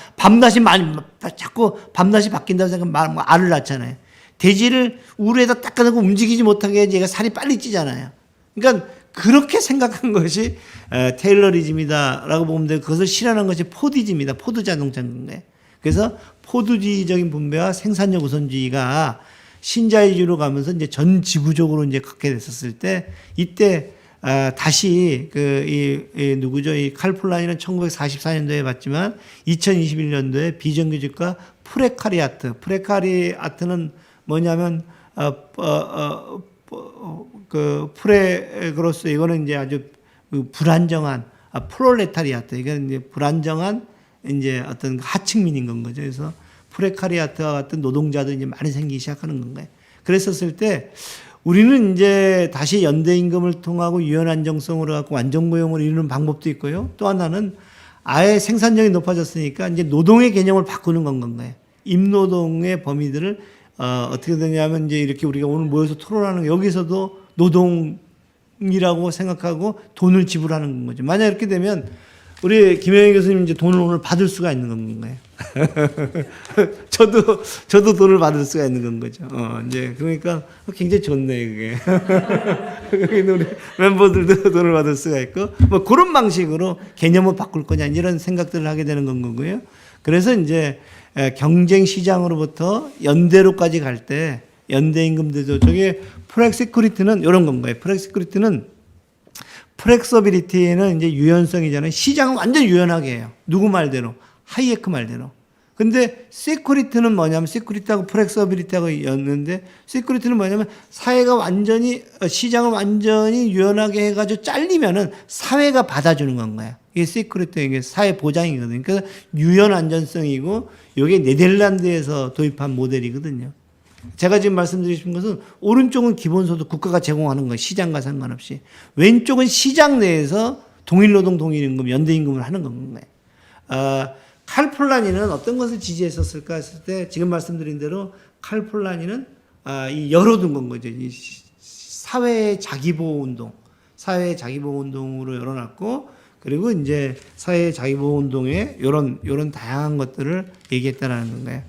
자꾸 밤낮이 바뀐다고 생각하면 알을 낳잖아요. 돼지를 우루에다 닦아놓고 움직이지 못하게 해야지 얘가 살이 빨리 찌잖아요. 그러니까 그렇게 생각한 것이 테일러리즘이다라고 보면 되고 그것을 실현한 것이 포디즘이다. 포드 자동차인 거예요. 그래서 포드주의적인 분배와 생산력 우선주의가 신자유주의로 가면서 이제 전 지구적으로 이제 갖게 됐었을 때 이때 다시 누구죠? 이 칼폴란이는 1944년도에 봤지만 2021년도에 비정규직과 프레카리아트는 뭐냐면 프레그로스 이거는 이제 아주 불안정한 프롤레타리아트 이거는 이제 불안정한 이제 어떤 하층민인 건 거죠. 그래서 프레카리아트와 같은 노동자들이 이제 많이 생기기 시작하는 건가요? 그랬었을 때 우리는 이제 다시 연대 임금을 통하고 유연 안정성으로 갖고 완전 고용을 이루는 방법도 있고요. 또 하나는 아예 생산력이 높아졌으니까 이제 노동의 개념을 바꾸는 건 건가요? 임노동의 범위들을 어떻게 되냐면 이제 이렇게 우리가 오늘 모여서 토론하는 여기서도 노동이라고 생각하고 돈을 지불하는 거죠. 만약 이렇게 되면 우리 김영희 교수님 이제 돈을 오늘 받을 수가 있는 건가요? 저도 돈을 받을 수가 있는 건 거죠. 이제 그러니까 굉장히 좋네 그게. 우리 멤버들도 돈을 받을 수가 있고 뭐 그런 방식으로 개념을 바꿀 거냐 이런 생각들을 하게 되는 건 거고요. 그래서 이제 경쟁 시장으로부터 연대로까지 갈 때 연대 임금제도 저게 플렉시큐리티는 이런 건 거예요. 플렉서빌리티는 이제 유연성이잖아요. 시장은 완전 유연하게 해요. 누구 말대로 하이에크 말대로. 근데 시큐리티는 뭐냐면 시큐리티하고 플렉서빌리티하고 였는데 시큐리티는 뭐냐면 사회가 완전히 시장을 완전히 유연하게 해가지고 잘리면은 사회가 받아주는 건 거예요. 이게 시큐리티 이게 사회 보장이거든요. 그러니까 유연 안전성이고 이게 네덜란드에서 도입한 모델이거든요. 제가 지금 말씀드리신 것은 오른쪽은 기본소득 국가가 제공하는 거예요. 시장과 상관없이. 왼쪽은 시장 내에서 동일노동 동일임금 연대임금을 하는 건가요. 칼폴라니는 어떤 것을 지지했었을까 했을 때 지금 말씀드린 대로 칼폴라니는 열어둔 건 거죠. 이 사회 자기보호운동, 사회 자기보호운동으로 열어놨고 그리고 이제 사회 자기보호운동에 이런 다양한 것들을 얘기했다라는 건가요.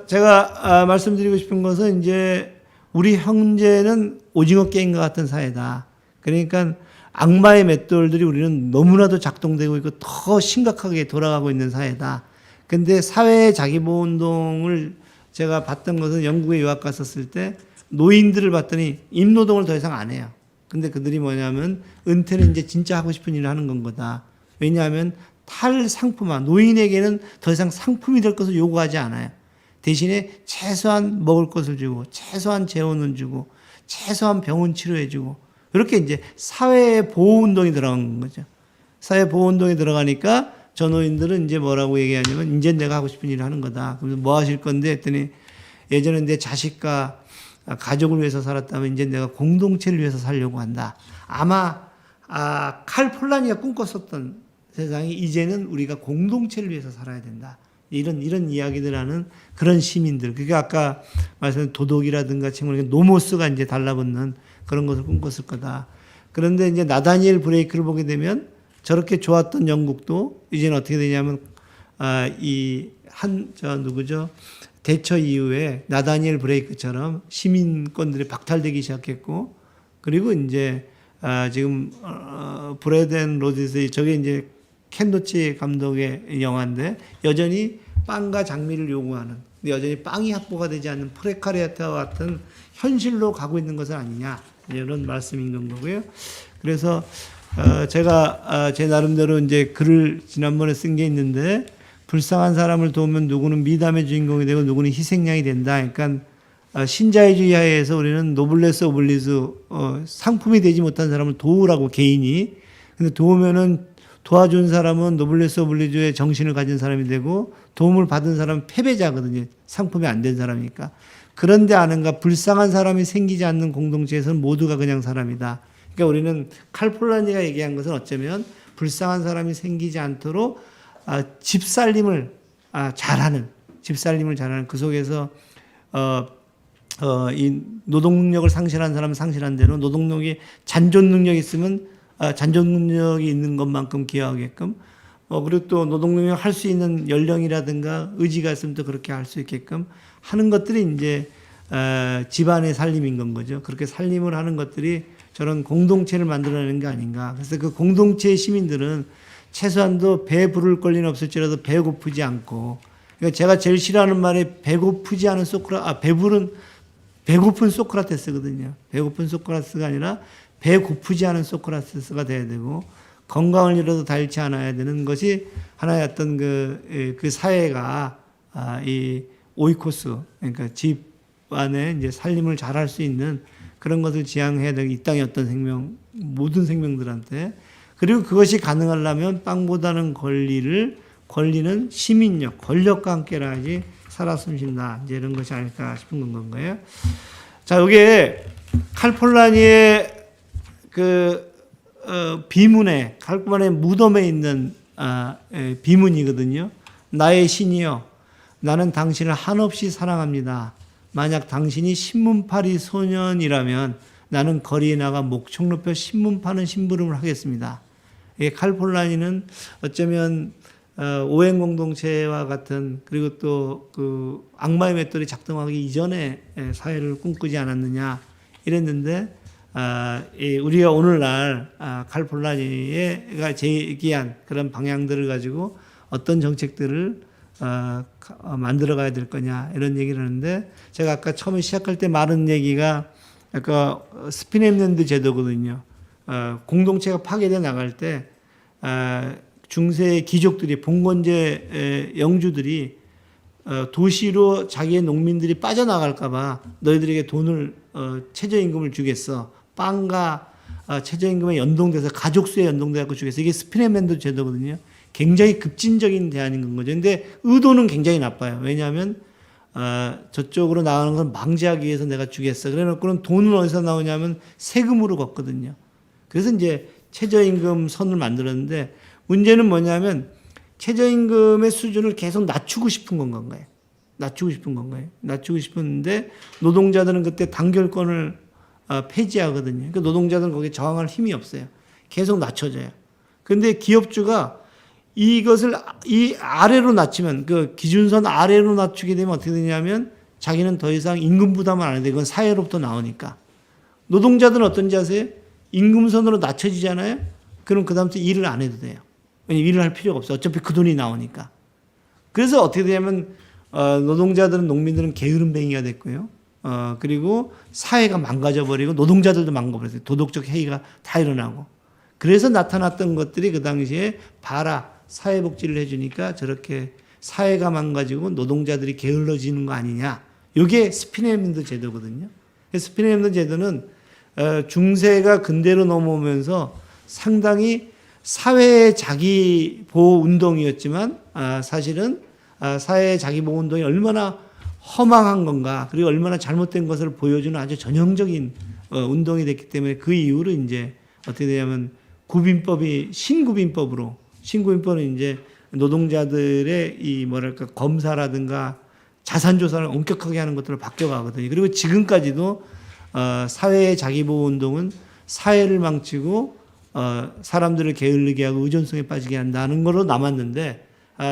제가 말씀드리고 싶은 것은 이제 우리 형제는 오징어 게임과 같은 사회다. 그러니까 악마의 맷돌들이 우리는 너무나도 작동되고 있고 더 심각하게 돌아가고 있는 사회다. 근데 사회 자기보호 운동을 제가 봤던 것은 영국에 유학 갔었을 때 노인들을 봤더니 임노동을 더 이상 안 해요. 근데 그들이 뭐냐면 은퇴는 이제 진짜 하고 싶은 일을 하는 건 거다. 왜냐하면 탈상품화, 노인에게는 더 이상 상품이 될 것을 요구하지 않아요. 대신에 최소한 먹을 것을 주고, 최소한 재원을 주고, 최소한 병원 치료해주고, 이렇게 이제 사회 보호 운동이 들어간 거죠. 사회 보호 운동에 들어가니까 저 노인들은 이제 뭐라고 얘기하냐면, 이제 내가 하고 싶은 일을 하는 거다. 그래서 뭐 하실 건데 했더니, 예전에 내 자식과 가족을 위해서 살았다면 이제 내가 공동체를 위해서 살려고 한다. 아마 칼 폴라니가 꿈꿨었던 세상이 이제는 우리가 공동체를 위해서 살아야 된다. 이런 이야기들 하는 그런 시민들. 그게 아까 말씀드린 도덕이라든가 노모스가 이제 달라붙는 그런 것을 꿈꿨을 거다. 그런데 이제 나다니엘 브레이크를 보게 되면 저렇게 좋았던 영국도 이제는 어떻게 되냐면 누구죠? 대처 이후에 나다니엘 브레이크처럼 시민권들이 박탈되기 시작했고, 그리고 이제 지금 브래드 앤 로디스의 저게 이제 켄 로치 감독의 영화인데 여전히 빵과 장미를 요구하는, 여전히 빵이 확보가 되지 않는 프레카리아트와 같은 현실로 가고 있는 것은 아니냐, 이런 말씀인 건 거고요. 그래서 제가 제 나름대로 이제 글을 지난번에 쓴 게 있는데, 불쌍한 사람을 도우면 누구는 미담의 주인공이 되고 누구는 희생양이 된다. 그러니까 신자유주의 하에서 우리는 노블레스 오블리주, 상품이 되지 못한 사람을 도우라고, 개인이. 근데 도우면은 도와준 사람은 노블레스 오블리주의 정신을 가진 사람이 되고, 도움을 받은 사람은 패배자거든요. 상품이 안 된 사람이니까. 그런데 아는가, 불쌍한 사람이 생기지 않는 공동체에서는 모두가 그냥 사람이다. 그러니까 우리는 칼폴라니가 얘기한 것은 어쩌면 불쌍한 사람이 생기지 않도록 집살림을 잘하는 그 속에서 이 노동 능력을 상실한 사람은 상실한 대로, 노동력이 잔존 능력이 있으면 잔존 능력이 있는 것만큼 기여하게끔, 그리고 또 노동 능력 할 수 있는 연령이라든가 의지가 있으면 또 그렇게 할 수 있게끔 하는 것들이 이제 집안의 살림인 건 거죠. 그렇게 살림을 하는 것들이 저런 공동체를 만들어내는 게 아닌가. 그래서 그 공동체의 시민들은 최소한도 배 부를 권리는 없을지라도 배고프지 않고, 그러니까 제가 제일 싫어하는 말이 배고프지 않은 배고픈 소크라테스거든요. 배고픈 소크라테스가 아니라 배고프지 않은 소크라테스가 돼야 되고, 건강을 잃어도 다 잃지 않아야 되는 것이 하나의 어떤 그 사회가 이 오이코스, 그러니까 집 안에 이제 살림을 잘할 수 있는 그런 것을 지향해야 되고, 이 땅의 어떤 생명, 모든 생명들한테. 그리고 그것이 가능하려면 빵보다는 권리는 시민력, 권력과 함께라야지 살아 숨쉰다. 이제 이런 것이 아닐까 싶은 건가요? 자, 여기에 칼폴라니의 칼폴라니의 무덤에 있는 비문이거든요. 나의 신이여, 나는 당신을 한없이 사랑합니다. 만약 당신이 신문팔이 소년이라면 나는 거리에 나가 목청 높여 신문 파는 심부름을 하겠습니다. 칼폴라니는 어쩌면 오행 공동체와 같은, 그리고 또 그 악마의 맷돌이 작동하기 이전에 사회를 꿈꾸지 않았느냐 이랬는데, 우리가 오늘날 칼폴라니가 제기한 그런 방향들을 가지고 어떤 정책들을 만들어가야 될 거냐 이런 얘기를 하는데, 제가 아까 처음에 시작할 때 말한 얘기가 아까 스피넴랜드 제도거든요. 공동체가 파괴돼 나갈 때 중세의 귀족들이, 봉건제 영주들이 도시로 자기의 농민들이 빠져나갈까봐 너희들에게 돈을 최저임금을 주겠어. 빵과 최저임금에 연동돼서 가족수에 연동돼서 주겠어. 이게 스피넴랜드 제도거든요. 굉장히 급진적인 대안인 건 거죠. 근데 의도는 굉장히 나빠요. 왜냐하면 저쪽으로 나가는 건 방지하기 위해서 내가 주겠어. 그래 놓고는 돈은 어디서 나오냐면 세금으로 걷거든요. 그래서 이제 최저임금 선을 만들었는데, 문제는 뭐냐면 최저임금의 수준을 계속 낮추고 싶은 건가요? 낮추고 싶은데 노동자들은 그때 단결권을 폐지하거든요. 그러니까 노동자들은 거기에 저항할 힘이 없어요. 계속 낮춰져요. 그런데 기업주가 이것을 이 아래로 낮추면 그 기준선 아래로 낮추게 되면 어떻게 되냐면 자기는 더 이상 임금 부담을 안 해도 돼. 이건 사회로부터 나오니까. 노동자들은 어떤지 아세요? 임금선으로 낮춰지잖아요. 그럼 그다음부터 일을 안 해도 돼요. 왜냐면 일을 할 필요가 없어. 어차피 그 돈이 나오니까. 그래서 어떻게 되냐면 노동자들은 농민들은 게으름뱅이가 됐고요. 그리고 사회가 망가져버리고 노동자들도 망가져버렸어요. 도덕적 해이가 다 일어나고. 그래서 나타났던 것들이 그 당시에 봐라 사회복지를 해주니까 저렇게 사회가 망가지고 노동자들이 게을러지는 거 아니냐. 이게 스피네민드 제도거든요. 스피네민드 제도는 중세가 근대로 넘어오면서 상당히 사회의 자기 보호 운동이었지만 사실은 사회의 자기 보호 운동이 얼마나 허망한 건가 그리고 얼마나 잘못된 것을 보여주는 아주 전형적인 운동이 됐기 때문에 그 이후로 이제 어떻게 되냐면 구빈법이 신구빈법은 이제 노동자들의 이 뭐랄까 검사라든가 자산 조사를 엄격하게 하는 것들로 바뀌어가거든요. 그리고 지금까지도 사회의 자기보호 운동은 사회를 망치고 사람들을 게을르게 하고 의존성에 빠지게 한다는 걸로 남았는데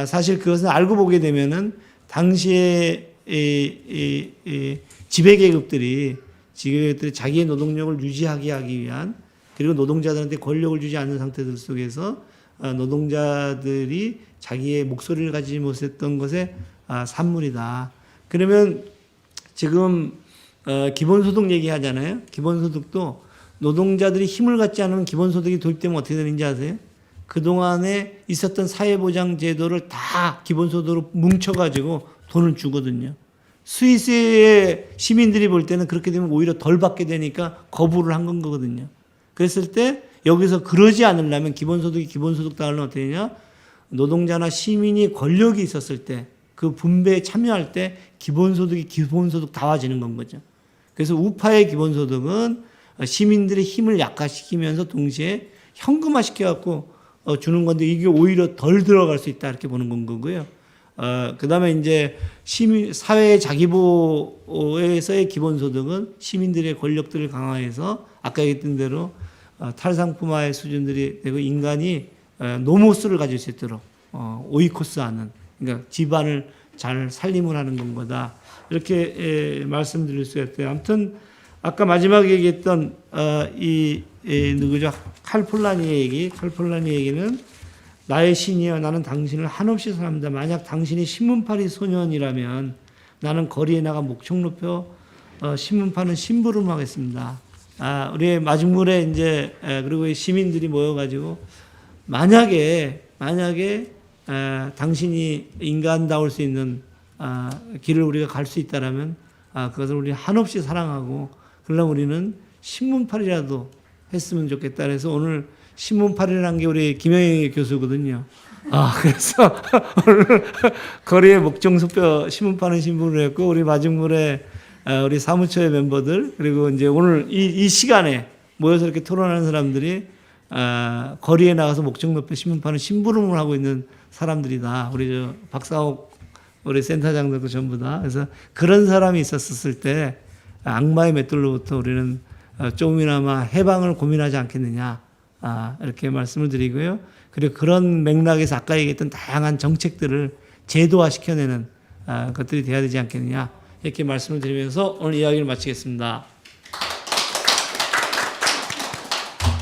사실 그것은 알고 보게 되면은 당시에 지배계급들이 자기의 노동력을 유지하게 하기 위한 그리고 노동자들한테 권력을 주지 않는 상태들 속에서 노동자들이 자기의 목소리를 가지지 못했던 것의 산물이다. 그러면 지금 기본소득 얘기하잖아요. 기본소득도 노동자들이 힘을 갖지 않으면 기본소득이 도입되면 어떻게 되는지 아세요? 그동안에 있었던 사회보장 제도를 다 기본소득으로 뭉쳐가지고 돈을 주거든요. 스위스의 시민들이 볼 때는 그렇게 되면 오히려 덜 받게 되니까 거부를 한 거거든요. 그랬을 때 여기서 그러지 않으려면 기본소득이 기본소득 따르면 어떻게 되냐? 노동자나 시민이 권력이 있었을 때 그 분배에 참여할 때 기본소득이 기본소득 다와지는 건 거죠. 그래서 우파의 기본소득은 시민들의 힘을 약화시키면서 동시에 현금화 시켜갖고 주는 건데 이게 오히려 덜 들어갈 수 있다 이렇게 보는 건 거고요. 그 다음에 이제 사회의 자기보호에서의 기본소득은 시민들의 권력들을 강화해서 아까 얘기했던 대로 탈상품화의 수준들이 되고 인간이 노모스를 가질 수 있도록 오이코스하는 그러니까 집안을 잘 살림을 하는 건 거다 이렇게 말씀드릴 수가 있어요. 아무튼 아까 마지막에 얘기했던 누구죠? 칼폴라니의 얘기는 나의 신이여 나는 당신을 한없이 사랑합니다. 만약 당신이 신문팔이 소년이라면 나는 거리에 나가 목청 높여 신문 파는 심부름하겠습니다. 우리 마중물에 이제 그리고 시민들이 모여가지고 만약에 당신이 인간다울 수 있는 길을 우리가 갈 수 있다라면 그것을 우리 한없이 사랑하고 그러려면 우리는 신문팔이라도 했으면 좋겠다. 그래서 오늘 신문팔이라는 게 우리 김영희 교수거든요. 그래서 오늘 거리에 목청 숲뼈 신문 파는 신부를 했고 우리 마중물에 우리 사무처의 멤버들 그리고 이제 오늘 이 시간에 모여서 이렇게 토론하는 사람들이 거리에 나가서 목청 높여 신문 파는 심부름을 하고 있는 사람들이다. 우리 박사옥 우리 센터장들도 전부 다. 그래서 그런 사람이 있었을 때 악마의 맷돌로부터 우리는 조금이나마 해방을 고민하지 않겠느냐. 이렇게 말씀을 드리고요. 그리고 그런 맥락에서 아까 얘기했던 다양한 정책들을 제도화 시켜내는 것들이 돼야 되지 않겠느냐. 이렇게 말씀을 드리면서 오늘 이야기를 마치겠습니다.